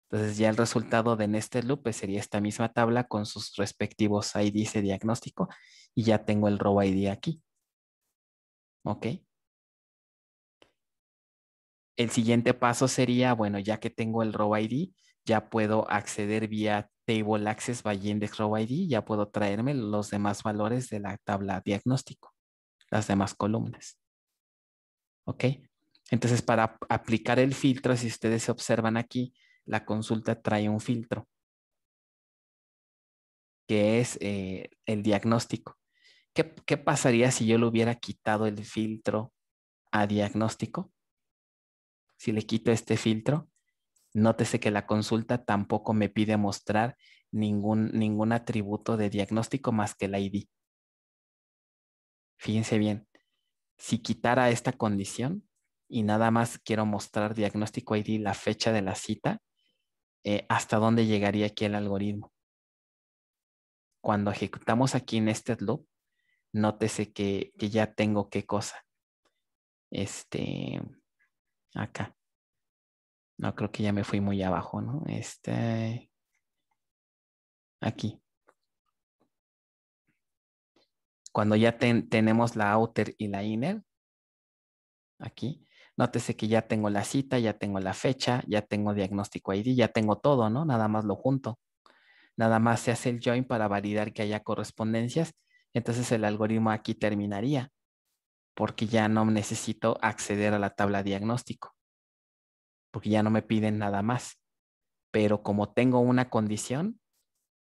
Entonces, ya el resultado de nested loop pues, sería esta misma tabla con sus respectivos IDs de diagnóstico y ya tengo el row ID aquí. ¿Ok? El siguiente paso sería, bueno, ya que tengo el row ID, ya puedo acceder vía Table Access by Index Row ID, ya puedo traerme los demás valores de la tabla diagnóstico, las demás columnas. ¿Ok? Entonces, para aplicar el filtro, si ustedes se observan aquí, la consulta trae un filtro, que es el diagnóstico. ¿Qué pasaría si yo le hubiera quitado el filtro a diagnóstico? Si le quito este filtro, nótese que la consulta tampoco me pide mostrar ningún atributo de diagnóstico más que el ID. Fíjense bien, si quitara esta condición y nada más quiero mostrar diagnóstico ID, la fecha de la cita, ¿hasta dónde llegaría aquí el algoritmo? Cuando ejecutamos aquí en este loop, nótese que ya tengo qué cosa. Acá. No, creo que ya me fui muy abajo, ¿no? Aquí. Cuando ya tenemos la outer y la inner, aquí, Nótese que ya tengo la cita, ya tengo la fecha, ya tengo diagnóstico ID, ya tengo todo, ¿no? Nada más lo junto. Nada más se hace el join para validar que haya correspondencias. Entonces el algoritmo aquí terminaría porque ya no necesito acceder a la tabla diagnóstico, porque ya no me piden nada más. Pero como tengo una condición,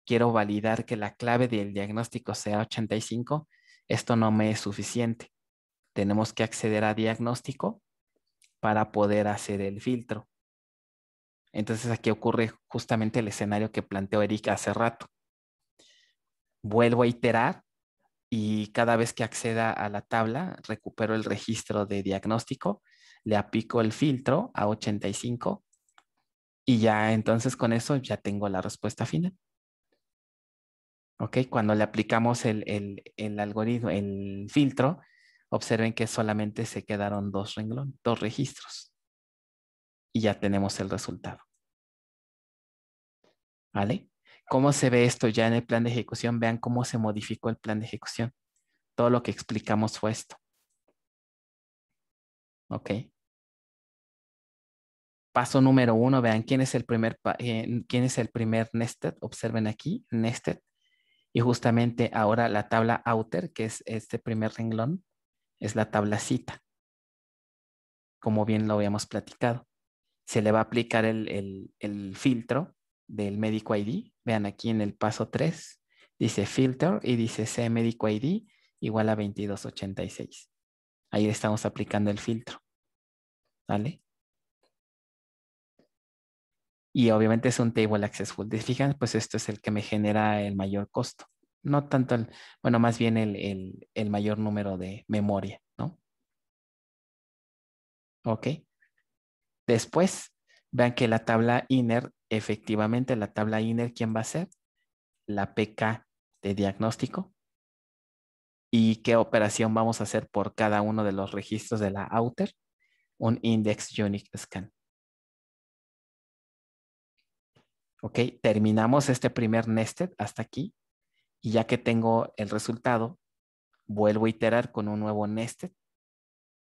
quiero validar que la clave del diagnóstico sea 85, esto no me es suficiente. Tenemos que acceder a diagnóstico para poder hacer el filtro. Entonces aquí ocurre justamente el escenario que planteó Erika hace rato. Vuelvo a iterar y cada vez que acceda a la tabla, recupero el registro de diagnóstico, le aplico el filtro a 85 y ya entonces con eso ya tengo la respuesta final. ¿Ok? Cuando le aplicamos el algoritmo, el filtro, observen que solamente se quedaron dos registros y ya tenemos el resultado. ¿Vale? ¿Cómo se ve esto ya en el plan de ejecución? Vean cómo se modificó el plan de ejecución. Todo lo que explicamos fue esto. ¿Ok? Paso número 1, vean quién es el primer nested. Observen aquí, nested. Y justamente ahora la tabla outer, que es este primer renglón, es la tabla cita, como bien lo habíamos platicado. Se le va a aplicar el filtro del médico ID. Vean aquí en el paso 3, dice filter y dice cMédico ID igual a 2286. Ahí estamos aplicando el filtro. ¿Vale? Y obviamente es un table accessible. ¿Te fijan? Pues esto es el que me genera el mayor costo. No tanto bueno, más bien el mayor número de memoria, ¿no? Ok. Después, vean que la tabla inner, efectivamente la tabla inner, ¿quién va a ser? La PK de diagnóstico. ¿Y qué operación vamos a hacer por cada uno de los registros de la outer? Un index unique scan. Ok, terminamos este primer nested hasta aquí. Y ya que tengo el resultado, vuelvo a iterar con un nuevo nested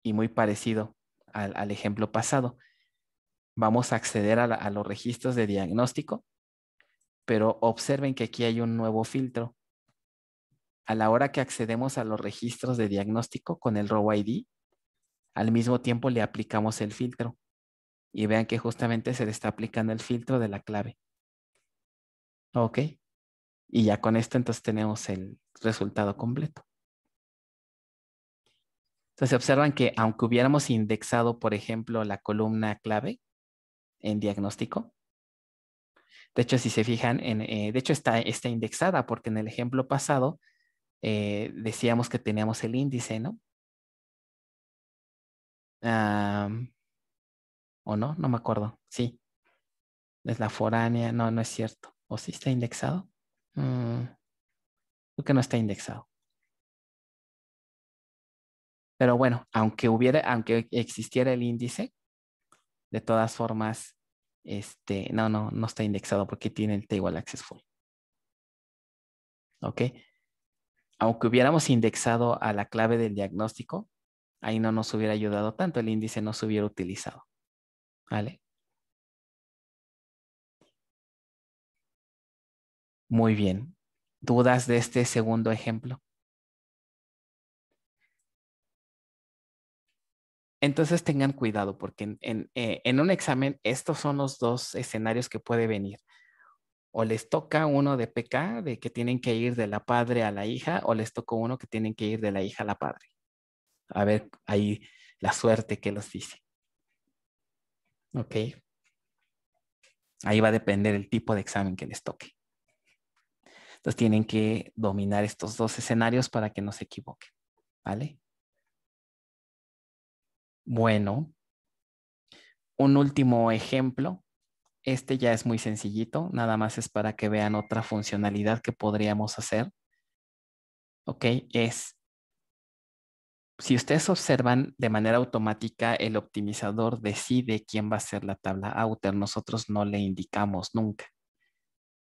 y muy parecido al ejemplo pasado. Vamos a acceder a los registros de diagnóstico, pero observen que aquí hay un nuevo filtro. A la hora que accedemos a los registros de diagnóstico con el row ID, al mismo tiempo le aplicamos el filtro. Y vean que justamente se le está aplicando el filtro de la clave. Ok. Y ya con esto entonces tenemos el resultado completo. Entonces observan que aunque hubiéramos indexado, por ejemplo, la columna clave en diagnóstico, de hecho, si se fijan, de hecho está indexada porque en el ejemplo pasado decíamos que teníamos el índice, ¿no? ¿O no? No me acuerdo. Sí, es la foránea. No, no es cierto. ¿O sí está indexado? Creo que no está indexado. Pero bueno, aunque existiera el índice, de todas formas, no está indexado porque tiene el table accessful. ¿Ok? Aunque hubiéramos indexado a la clave del diagnóstico, ahí no nos hubiera ayudado tanto, el índice no se hubiera utilizado. ¿Vale? Muy bien. ¿Dudas de este segundo ejemplo? Entonces tengan cuidado porque en un examen estos son los dos escenarios que puede venir. O les toca uno de PK, de que tienen que ir de la padre a la hija, o les toca uno que tienen que ir de la hija a la padre. A ver, ahí la suerte que los dice. Ok. Ahí va a depender el tipo de examen que les toque. Entonces tienen que dominar estos dos escenarios para que no se equivoquen. ¿Vale? Bueno, un último ejemplo. Este ya es muy sencillito, nada más es para que vean otra funcionalidad que podríamos hacer. Ok, si ustedes observan de manera automática, el optimizador decide quién va a ser la tabla outer, nosotros no le indicamos nunca.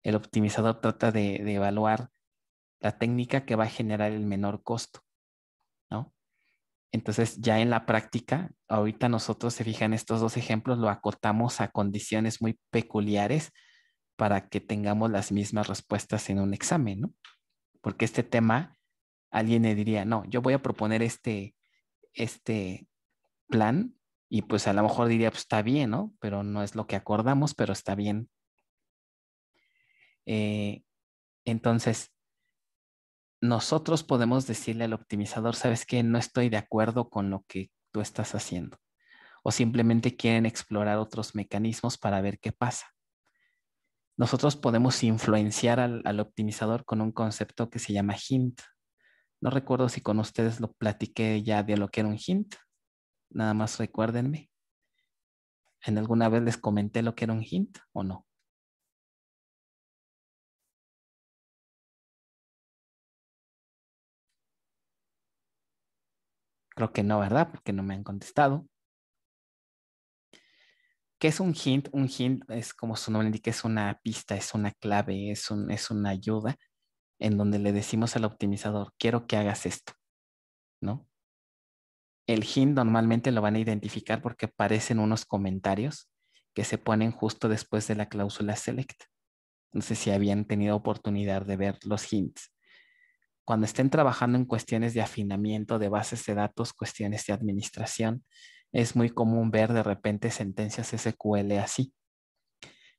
El optimizador trata de evaluar la técnica que va a generar el menor costo, ¿no? Entonces, ya en la práctica, ahorita nosotros, se fijan, estos dos ejemplos lo acotamos a condiciones muy peculiares para que tengamos las mismas respuestas en un examen, ¿no? Porque este tema, alguien le diría, no, yo voy a proponer este plan y pues a lo mejor diría, pues está bien, ¿no? Pero no es lo que acordamos, pero está bien. Entonces, nosotros podemos decirle al optimizador, ¿sabes qué? No estoy de acuerdo con lo que tú estás haciendo. O simplemente quieren explorar otros mecanismos para ver qué pasa. Nosotros podemos influenciar al optimizador con un concepto que se llama hint. No recuerdo si con ustedes lo platiqué ya de lo que era un hint. Nada más recuérdenme. ¿En alguna vez les comenté lo que era un hint o no? Creo que no, ¿verdad? Porque no me han contestado. ¿Qué es un hint? Un hint es, como su nombre indica, es una pista, es una clave, es una ayuda en donde le decimos al optimizador, quiero que hagas esto, ¿no? El hint normalmente lo van a identificar porque aparecen unos comentarios que se ponen justo después de la cláusula select. No sé si habían tenido oportunidad de ver los hints. Cuando estén trabajando en cuestiones de afinamiento de bases de datos, cuestiones de administración, es muy común ver de repente sentencias SQL así.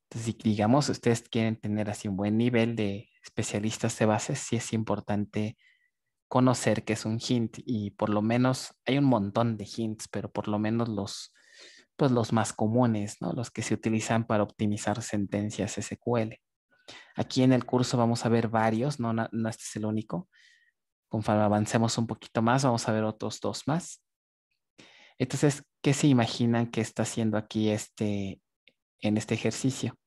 Entonces, si digamos ustedes quieren tener así un buen nivel de especialistas de bases, sí es importante conocer qué es un hint y por lo menos hay un montón de hints, pero por lo menos pues los más comunes, ¿no? Los que se utilizan para optimizar sentencias SQL. Aquí en el curso vamos a ver varios, no este es el único. Conforme avancemos un poquito más, vamos a ver otros dos más. Entonces, ¿qué se imaginan que está haciendo aquí en este ejercicio?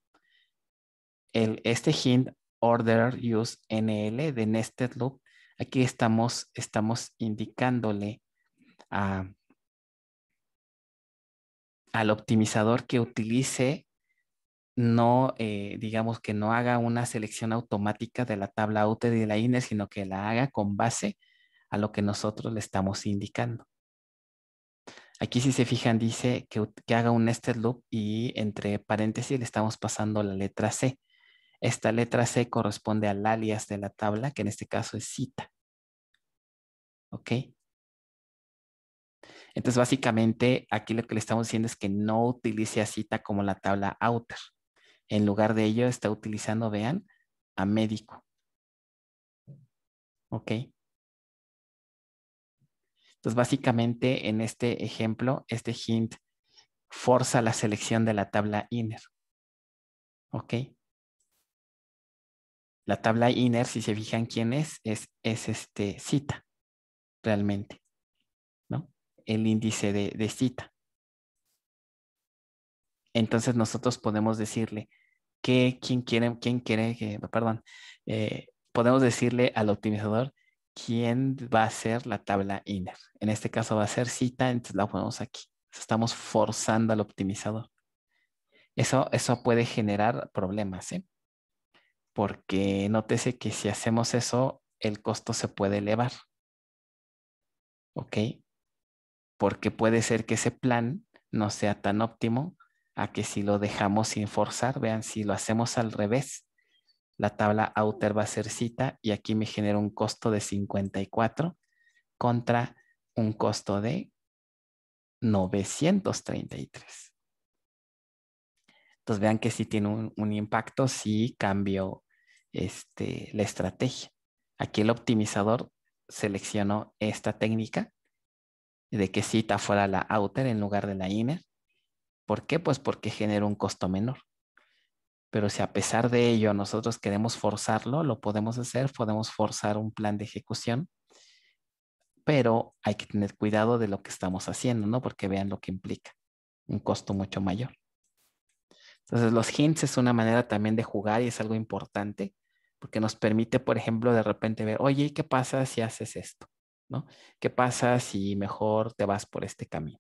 Este hint order use NL de nested loop, aquí estamos indicándole al optimizador que utilice, no, digamos que no haga una selección automática de la tabla outer y de la inner, sino que la haga con base a lo que nosotros le estamos indicando. Aquí si se fijan dice que haga un nested loop y entre paréntesis le estamos pasando la letra C. Esta letra C corresponde al alias de la tabla, que en este caso es cita. ¿Ok? Entonces, básicamente, aquí lo que le estamos diciendo es que no utilice a cita como la tabla outer. En lugar de ello, está utilizando, vean, a médico. ¿Ok? Entonces, básicamente, en este ejemplo, este hint forza la selección de la tabla inner. ¿Ok? La tabla inner, si se fijan quién es cita, realmente, ¿no? El índice de cita. Entonces nosotros podemos decirle podemos decirle al optimizador quién va a ser la tabla inner. En este caso va a ser cita, entonces la ponemos aquí. Estamos forzando al optimizador. Eso puede generar problemas, ¿eh? Porque nótese que si hacemos eso, el costo se puede elevar. ¿Ok? Porque puede ser que ese plan no sea tan óptimo a que si lo dejamos sin forzar, vean, si lo hacemos al revés, la tabla outer va a ser cita y aquí me genera un costo de 54 contra un costo de 933. Entonces vean que sí tiene un impacto si cambio la estrategia. Aquí el optimizador seleccionó esta técnica de que cita fuera la outer en lugar de la inner. ¿Por qué? Pues porque genera un costo menor. Pero si a pesar de ello nosotros queremos forzarlo, lo podemos hacer, podemos forzar un plan de ejecución, pero hay que tener cuidado de lo que estamos haciendo, ¿no? Porque vean lo que implica, un costo mucho mayor. Entonces los hints es una manera también de jugar y es algo importante porque nos permite, por ejemplo, de repente ver, oye, ¿qué pasa si haces esto? ¿No? ¿Qué pasa si mejor te vas por este camino?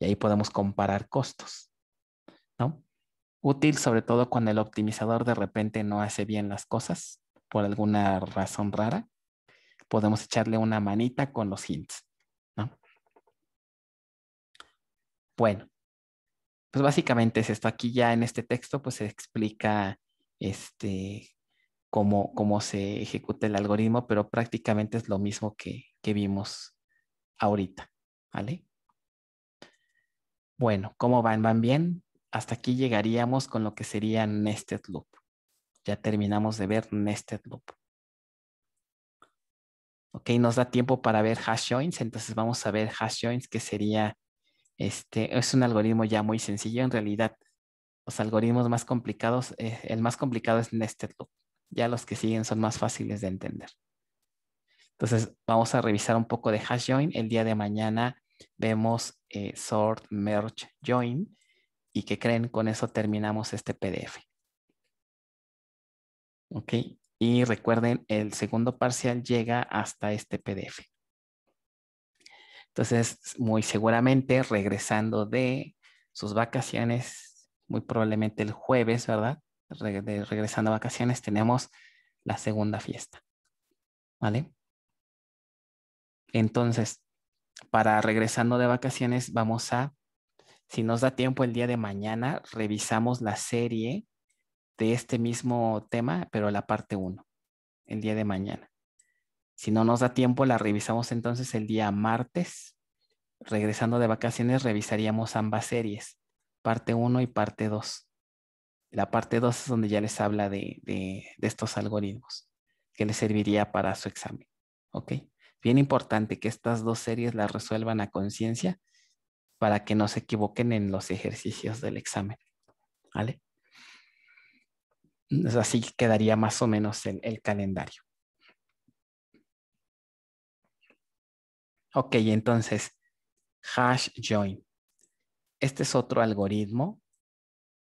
Y ahí podemos comparar costos, ¿no? Útil sobre todo cuando el optimizador de repente no hace bien las cosas por alguna razón rara. Podemos echarle una manita con los hints, ¿no? Bueno, pues básicamente es esto. Aquí ya en este texto pues se explica cómo se ejecuta el algoritmo, pero prácticamente es lo mismo que vimos ahorita, ¿vale? Bueno, ¿cómo van? ¿Van bien? Hasta aquí llegaríamos con lo que sería nested loop. Ya terminamos de ver nested loop. Ok, nos da tiempo para ver hash joins, entonces vamos a ver hash joins, que sería, es un algoritmo ya muy sencillo. En realidad, los algoritmos más complicados, el más complicado es nested loop. Ya los que siguen son más fáciles de entender. Entonces, vamos a revisar un poco de hash join. El día de mañana vemos sort, merge, join. ¿Y qué creen? Con eso terminamos este PDF. Ok. Y recuerden, el segundo parcial llega hasta este PDF. Entonces, muy seguramente regresando de sus vacaciones, muy probablemente el jueves, ¿verdad? Regresando a vacaciones, tenemos la segunda fiesta. ¿Vale? Entonces, para regresando de vacaciones, vamos a, si nos da tiempo el día de mañana, revisamos la serie de este mismo tema, pero la parte 1, el día de mañana. Si no nos da tiempo, la revisamos entonces el día martes. Regresando de vacaciones, revisaríamos ambas series, parte 1 y parte 2. La parte 2 es donde ya les habla de estos algoritmos que les serviría para su examen. ¿Ok? Bien importante que estas dos series las resuelvan a conciencia para que no se equivoquen en los ejercicios del examen. ¿Vale? Así quedaría más o menos el calendario. Ok, entonces, hash join. Este es otro algoritmo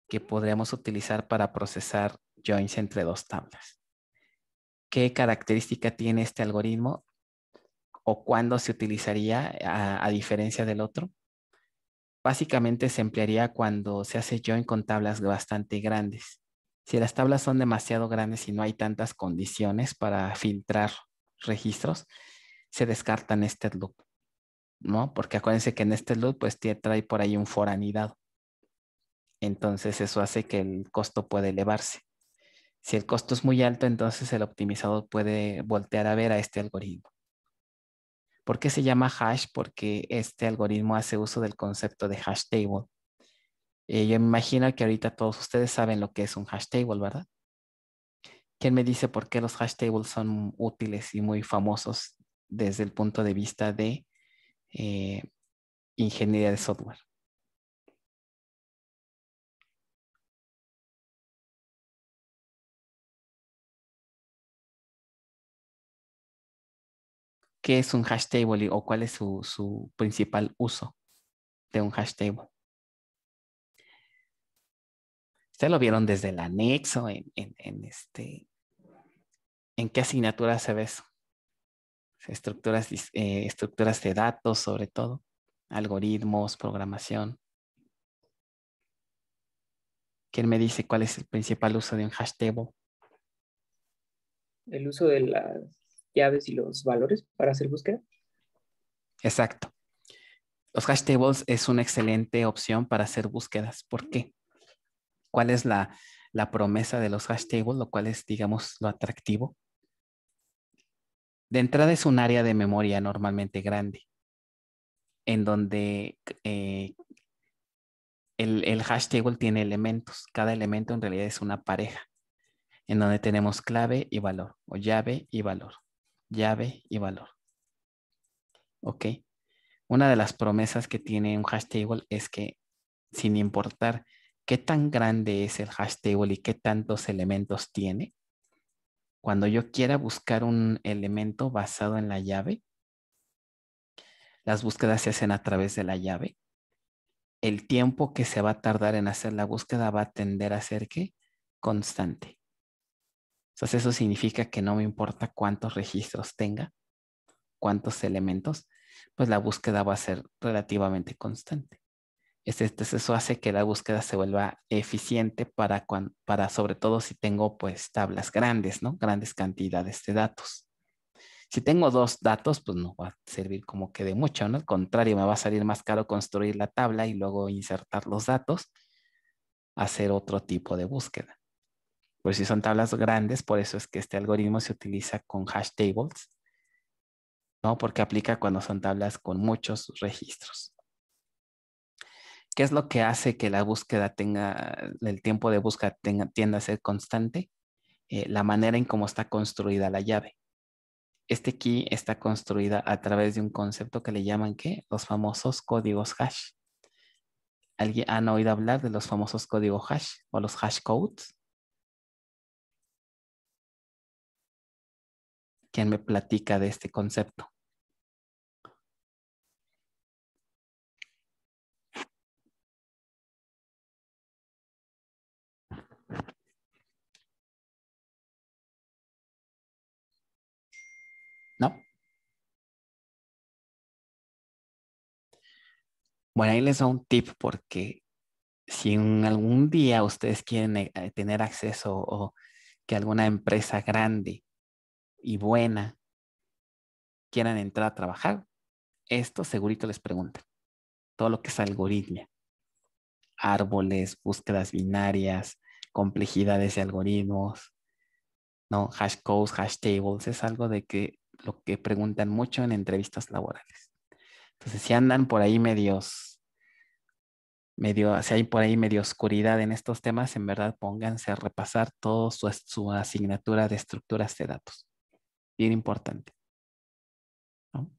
que podríamos utilizar para procesar joins entre dos tablas. ¿Qué característica tiene este algoritmo? ¿O cuándo se utilizaría a diferencia del otro? Básicamente se emplearía cuando se hace join con tablas bastante grandes. Si las tablas son demasiado grandes y no hay tantas condiciones para filtrar registros, se descarta nested loop, ¿no? Porque acuérdense que nested loop pues trae por ahí un for anidado. Entonces eso hace que el costo pueda elevarse. Si el costo es muy alto, entonces el optimizador puede voltear a ver a este algoritmo. ¿Por qué se llama hash? Porque este algoritmo hace uso del concepto de hash table. Yo me imagino que ahorita todos ustedes saben lo que es un hash table, ¿verdad? ¿Quién me dice por qué los hash tables son útiles y muy famosos desde el punto de vista de ingeniería de software? ¿Qué es un hash table o cuál es su principal uso de un hash table? Ustedes lo vieron desde el anexo, ¿en qué asignatura se ve eso? Estructuras de datos, sobre todo, algoritmos, programación. ¿Quién me dice cuál es el principal uso de un hash table? El uso de las llaves y los valores para hacer búsqueda. Exacto. Los hash tables es una excelente opción para hacer búsquedas. ¿Por qué? ¿Cuál es la promesa de los hash tables? Lo cual es, digamos, lo atractivo. De entrada es un área de memoria normalmente grande, en donde el hash table tiene elementos. Cada elemento en realidad es una pareja, en donde tenemos clave y valor, o llave y valor, llave y valor. ¿Ok? Una de las promesas que tiene un hash table es que, sin importar qué tan grande es el hash table y qué tantos elementos tiene, cuando yo quiera buscar un elemento basado en la llave, las búsquedas se hacen a través de la llave. El tiempo que se va a tardar en hacer la búsqueda va a tender a ser ¿qué? Constante. Entonces eso significa que no me importa cuántos registros tenga, cuántos elementos, pues la búsqueda va a ser relativamente constante. Entonces eso hace que la búsqueda se vuelva eficiente para sobre todo si tengo pues tablas grandes, ¿no? Grandes cantidades de datos. Si tengo dos datos, pues no va a servir como que de mucho, ¿no? Al contrario, me va a salir más caro construir la tabla y luego insertar los datos, hacer otro tipo de búsqueda. Pero si son tablas grandes, por eso es que este algoritmo se utiliza con hash tables, ¿no? Porque aplica cuando son tablas con muchos registros. ¿Qué es lo que hace que la búsqueda tenga, el tiempo de búsqueda tienda a ser constante? La manera en cómo está construida la llave. Este key está construida a través de un concepto que le llaman, ¿qué? Los famosos códigos hash. ¿Alguien han oído hablar de los famosos códigos hash o los hash codes? ¿Quién me platica de este concepto? ¿No? Bueno, ahí les doy un tip porque si en algún día ustedes quieren tener acceso o que alguna empresa grande y buena quieran entrar a trabajar, esto segurito les preguntan. Todo lo que es algoritmia, árboles, búsquedas binarias, complejidades de algoritmos, ¿no? Hash codes, hash tables, es algo de que lo que preguntan mucho en entrevistas laborales. Entonces, si andan por ahí si hay por ahí medio oscuridad en estos temas, en verdad pónganse a repasar toda su asignatura de estructuras de datos. Bien importante, ¿no?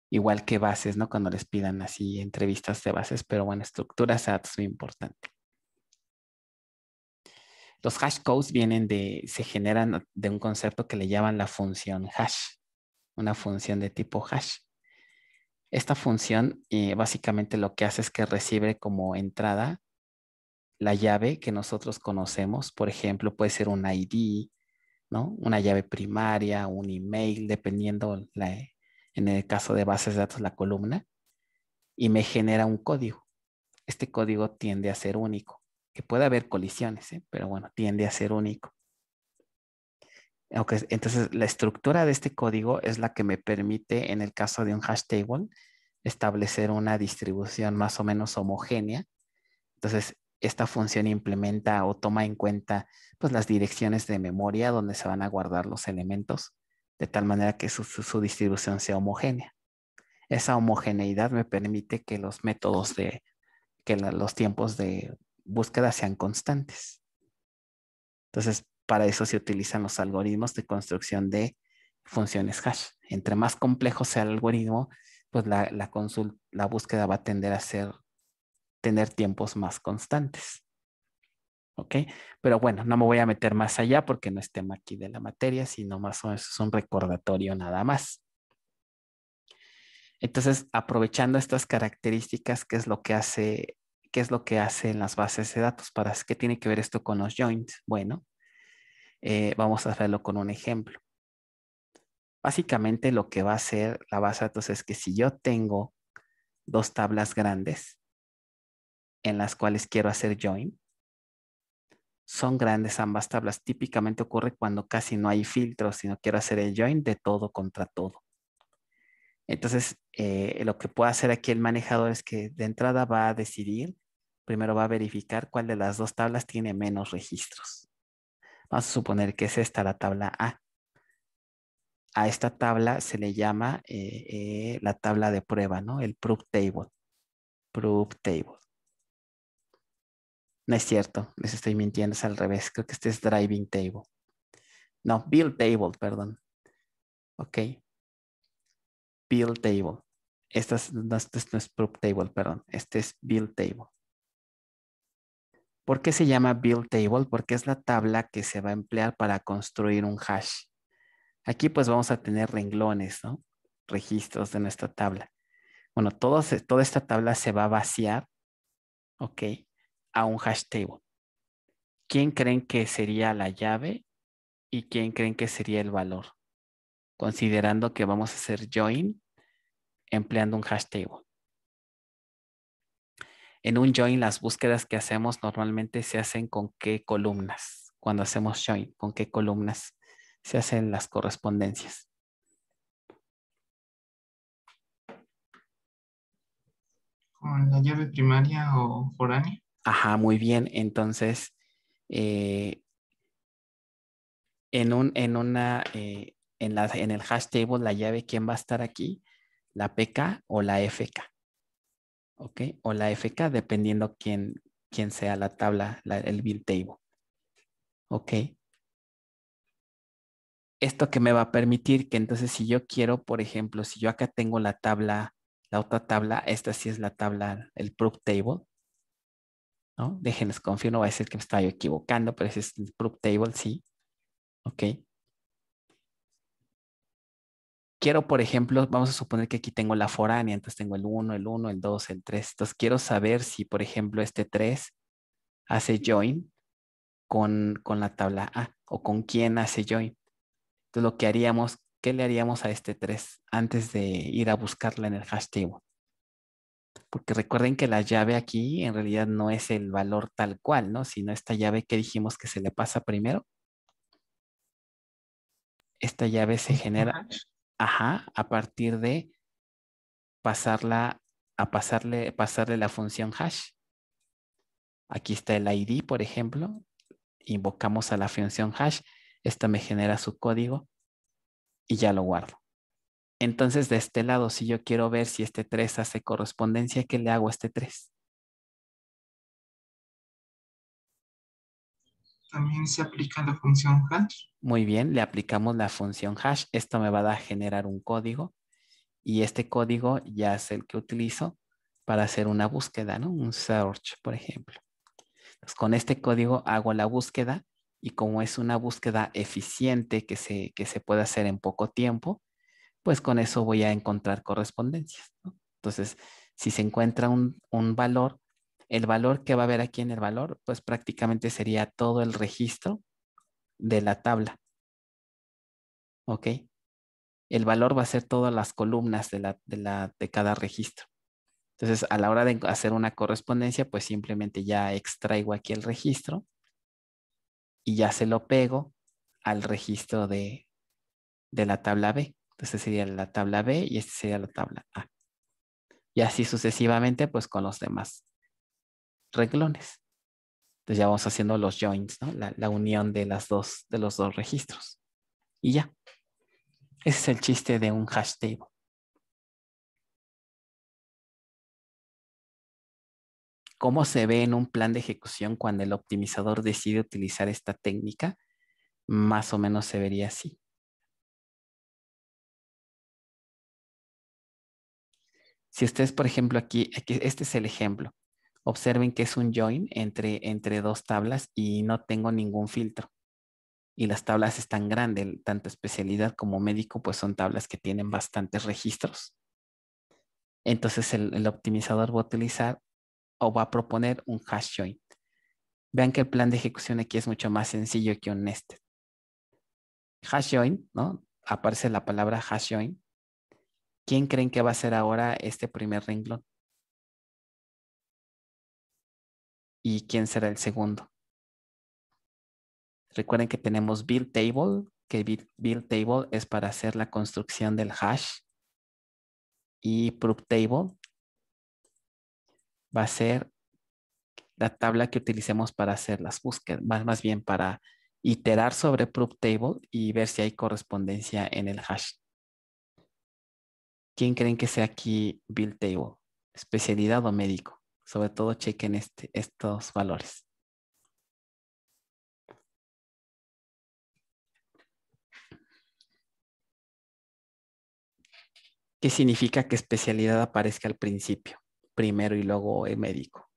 Igual que bases, ¿no? Cuando les pidan así entrevistas de bases, pero bueno, estructuras de datos muy importante. Los hash codes se generan de un concepto que le llaman la función hash, una función de tipo hash. Esta función básicamente lo que hace es que recibe como entrada la llave que nosotros conocemos. Por ejemplo, puede ser un ID, ¿no? Una llave primaria, un email, dependiendo en el caso de bases de datos, la columna, y me genera un código. Este código tiende a ser único, que puede haber colisiones, pero bueno, tiende a ser único. Okay, entonces, la estructura de este código es la que me permite, en el caso de un hash table, establecer una distribución más o menos homogénea. Entonces, esta función implementa o toma en cuenta pues, las direcciones de memoria donde se van a guardar los elementos, de tal manera que su distribución sea homogénea. Esa homogeneidad me permite que los métodos los tiempos de búsqueda sean constantes. Entonces, para eso se utilizan los algoritmos de construcción de funciones hash. Entre más complejo sea el algoritmo, pues la búsqueda va a tender a tener tiempos más constantes. ¿Ok? Pero bueno, no me voy a meter más allá porque no es tema aquí de la materia, sino más o menos es un recordatorio nada más. Entonces, aprovechando estas características, ¿qué es lo que hace en las bases de datos? ¿Qué tiene que ver esto con los joins? Bueno, vamos a hacerlo con un ejemplo. Básicamente lo que va a hacer la base de datos es que si yo tengo dos tablas grandes en las cuales quiero hacer join, son grandes ambas tablas. Típicamente ocurre cuando casi no hay filtros, sino quiero hacer el join de todo contra todo. Entonces, lo que puede hacer aquí el manejador es que de entrada va a decidir, primero va a verificar cuál de las dos tablas tiene menos registros. Vamos a suponer que es esta la tabla A. A esta tabla se le llama la tabla de prueba, ¿no? El proof table. Proof table. No es cierto, les estoy mintiendo, es al revés. Creo que este es driving table. No, build table, perdón. Ok. Build table. Este no es proof table, perdón. Este es build table. ¿Por qué se llama build table? Porque es la tabla que se va a emplear para construir un hash. Aquí pues vamos a tener renglones, ¿no? Registros de nuestra tabla. Bueno, toda esta tabla se va a vaciar, ¿ok? A un hash table. ¿Quién creen que sería la llave y quién creen que sería el valor? Considerando que vamos a hacer join empleando un hash table. En un join, las búsquedas que hacemos normalmente se hacen con qué columnas. Cuando hacemos join, ¿con qué columnas se hacen las correspondencias? con la llave primaria o foránea. Ajá, muy bien. Entonces, en el hash table, la llave, ¿quién va a estar aquí? ¿La PK o la FK? ¿Ok? O la FK, dependiendo quién sea la tabla, el build table. ¿Ok? Esto que me va a permitir que entonces si yo quiero, por ejemplo, si yo acá tengo la tabla, la otra tabla, esta sí es la tabla, el proof table, ¿no? Déjenles confío, no va a decir que me estaba yo equivocando, pero ese es el proof table, sí. ¿Ok? Quiero, por ejemplo, vamos a suponer que aquí tengo la foránea, entonces tengo el 1, el 1, el 2, el 3. Entonces quiero saber si, por ejemplo, este 3 hace join con la tabla A o con quién hace join. Entonces lo que haríamos, ¿qué le haríamos a este 3 antes de ir a buscarla en el hash table? Porque recuerden que la llave aquí en realidad no es el valor tal cual, ¿no? Sino esta llave que dijimos que se le pasa primero. Esta llave se genera, ajá, a partir de pasarle la función hash. Aquí está el ID, por ejemplo. Invocamos a la función hash. Esta me genera su código y ya lo guardo. Entonces, de este lado, si yo quiero ver si este 3 hace correspondencia, ¿qué le hago a este 3? También se aplica la función hash. Muy bien, le aplicamos la función hash. Esto me va a generar un código y este código ya es el que utilizo para hacer una búsqueda, ¿no? Un search, por ejemplo. Entonces, con este código hago la búsqueda y como es una búsqueda eficiente que se puede hacer en poco tiempo, pues con eso voy a encontrar correspondencias, ¿no? Entonces, si se encuentra un valor, el valor que va a haber aquí en el valor, pues prácticamente sería todo el registro de la tabla, ¿ok? El valor va a ser todas las columnas de cada registro. Entonces, a la hora de hacer una correspondencia, pues simplemente ya extraigo aquí el registro y ya se lo pego al registro de la tabla B. Entonces sería la tabla B y esta sería la tabla A. Y así sucesivamente, pues con los demás renglones. Entonces ya vamos haciendo los joins, ¿no? La unión de los dos registros. Y ya. Ese es el chiste de un hash table. ¿Cómo se ve en un plan de ejecución cuando el optimizador decide utilizar esta técnica? Más o menos se vería así. Si ustedes, por ejemplo, aquí, este es el ejemplo. Observen que es un join entre dos tablas y no tengo ningún filtro. Y las tablas están grandes, tanto especialidad como médico, pues son tablas que tienen bastantes registros. Entonces el optimizador va a utilizar o va a proponer un hash join. Vean que el plan de ejecución aquí es mucho más sencillo que un nested. Hash join, ¿no? Aparece la palabra hash join. ¿Quién creen que va a ser ahora este primer renglón? ¿Y quién será el segundo? Recuerden que tenemos build table, que build table es para hacer la construcción del hash. Y proof table va a ser la tabla que utilicemos para hacer las búsquedas, más bien para iterar sobre proof table y ver si hay correspondencia en el hash. ¿Quién creen que sea aquí build table? ¿Especialidad o médico? Sobre todo chequen estos valores. ¿Qué significa que especialidad aparezca al principio? Primero y luego el médico.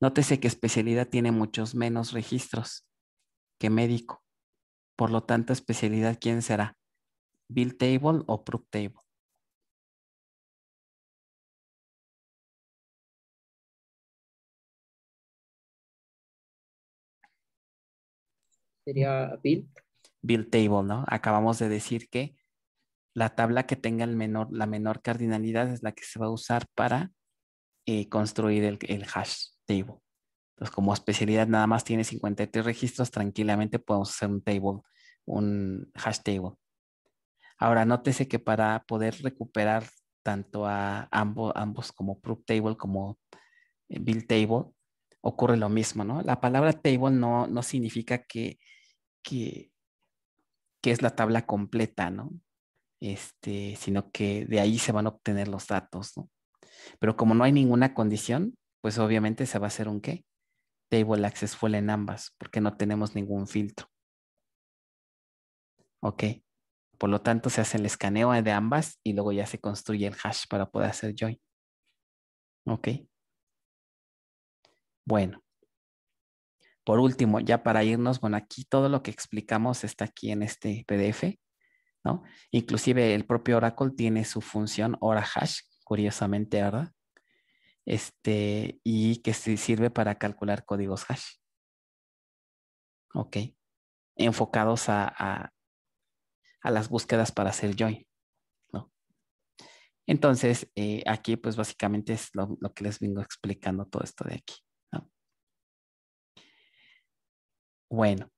Nótese que especialidad tiene muchos menos registros que médico. Por lo tanto, especialidad, ¿quién será? ¿Build table o proof table? Sería build. Build table, ¿no? Acabamos de decir que la tabla que tenga la menor cardinalidad es la que se va a usar para construir el hash table. Entonces, como especialidad nada más tiene 53 registros, tranquilamente podemos hacer un table, un hash table. Ahora, nótese que para poder recuperar tanto a ambos como proof table como build table, ocurre lo mismo, ¿no? La palabra table no significa que es la tabla completa, ¿no? Sino que de ahí se van a obtener los datos, ¿no? Pero como no hay ninguna condición, pues obviamente se va a hacer un ¿qué? Table accessful en ambas, porque no tenemos ningún filtro. ¿Ok? Por lo tanto, se hace el escaneo de ambas y luego ya se construye el hash para poder hacer join. ¿Ok? Bueno. Por último, ya para irnos, bueno, aquí todo lo que explicamos está aquí en este PDF, ¿no? Inclusive el propio Oracle tiene su función OraHash, curiosamente, ¿verdad? Y que sirve para calcular códigos hash. ¿Ok? Enfocados a las búsquedas para hacer join, ¿no? Entonces, aquí pues básicamente es lo que les vengo explicando todo esto de aquí, ¿no? Bueno,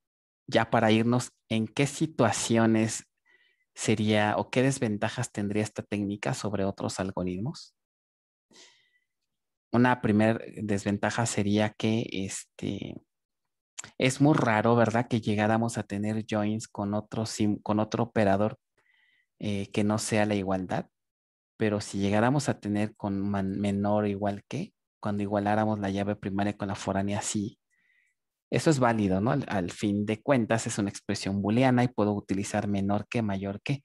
ya para irnos, ¿en qué situaciones sería o qué desventajas tendría esta técnica sobre otros algoritmos? Una primera desventaja sería que es muy raro, ¿verdad? Que llegáramos a tener joins con otro operador que no sea la igualdad, pero si llegáramos a tener con menor o igual que, cuando igualáramos la llave primaria con la foránea, sí. Eso es válido, ¿no? Al fin de cuentas es una expresión booleana y puedo utilizar menor que, mayor que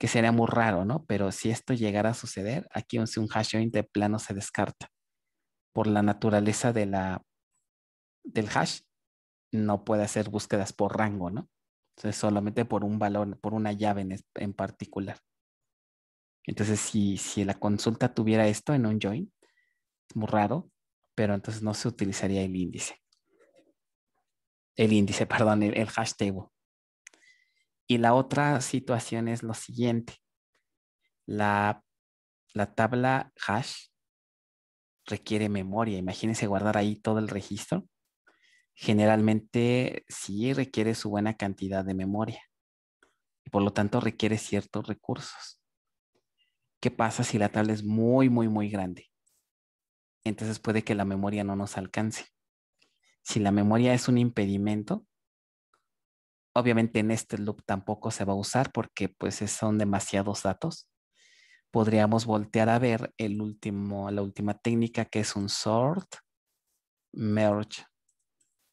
sería muy raro, ¿no? Pero si esto llegara a suceder, aquí un hash join de plano se descarta. Por la naturaleza del hash, no puede hacer búsquedas por rango, ¿no? Entonces, solamente por un valor, por una llave en particular. Entonces, si la consulta tuviera esto en un join, es muy raro, pero entonces no se utilizaría el índice. Perdón, el hash table. Y la otra situación es lo siguiente. La tabla hash requiere memoria. Imagínense guardar ahí todo el registro. Generalmente sí requiere su buena cantidad de memoria. Y por lo tanto requiere ciertos recursos. ¿Qué pasa si la tabla es muy, muy, muy grande? Entonces puede que la memoria no nos alcance. Si la memoria es un impedimento, obviamente en este loop tampoco se va a usar porque pues son demasiados datos. Podríamos voltear a ver la última técnica que es un sort merge.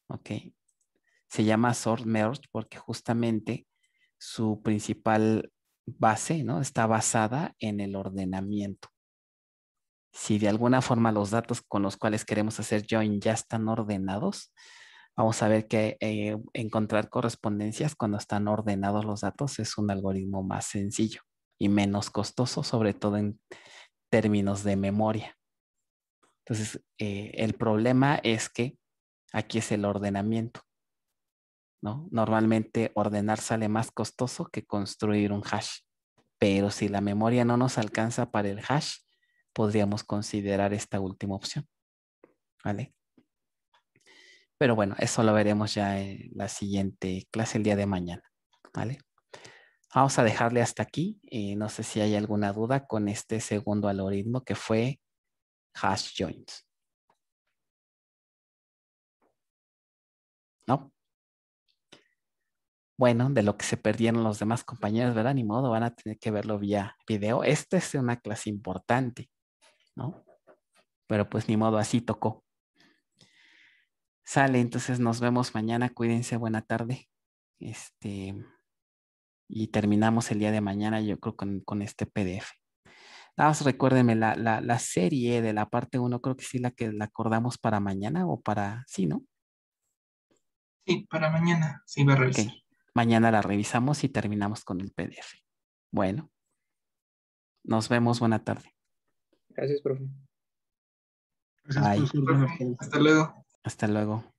¿Ok? Se llama sort merge porque justamente su principal base, ¿no? Está basada en el ordenamiento. Si de alguna forma los datos con los cuales queremos hacer join ya están ordenados, vamos a ver que encontrar correspondencias cuando están ordenados los datos es un algoritmo más sencillo y menos costoso, sobre todo en términos de memoria. Entonces, el problema es que aquí es el ordenamiento, ¿no? Normalmente ordenar sale más costoso que construir un hash, pero si la memoria no nos alcanza para el hash, podríamos considerar esta última opción, ¿vale? Pero bueno, eso lo veremos ya en la siguiente clase el día de mañana, ¿vale? Vamos a dejarle hasta aquí. No sé si hay alguna duda con este segundo algoritmo que fue hash joins. ¿No? Bueno, de lo que se perdieron los demás compañeros, ¿verdad? Ni modo, van a tener que verlo vía video. Esta es una clase importante, ¿no? Pero pues ni modo, así tocó. Sale, entonces nos vemos mañana. Cuídense, buena tarde. Y terminamos el día de mañana, yo creo, con este PDF. Nada más recuérdenme, la serie de la parte 1, creo que sí la acordamos para mañana o para, sí, ¿no? Sí, para mañana sí va a Ok, revisar. mañana la revisamos y terminamos con el PDF. Bueno, nos vemos, buena tarde. Gracias, profe. Gracias, Bye, profesor. Buenas Profe, tardes. hasta luego. hasta luego.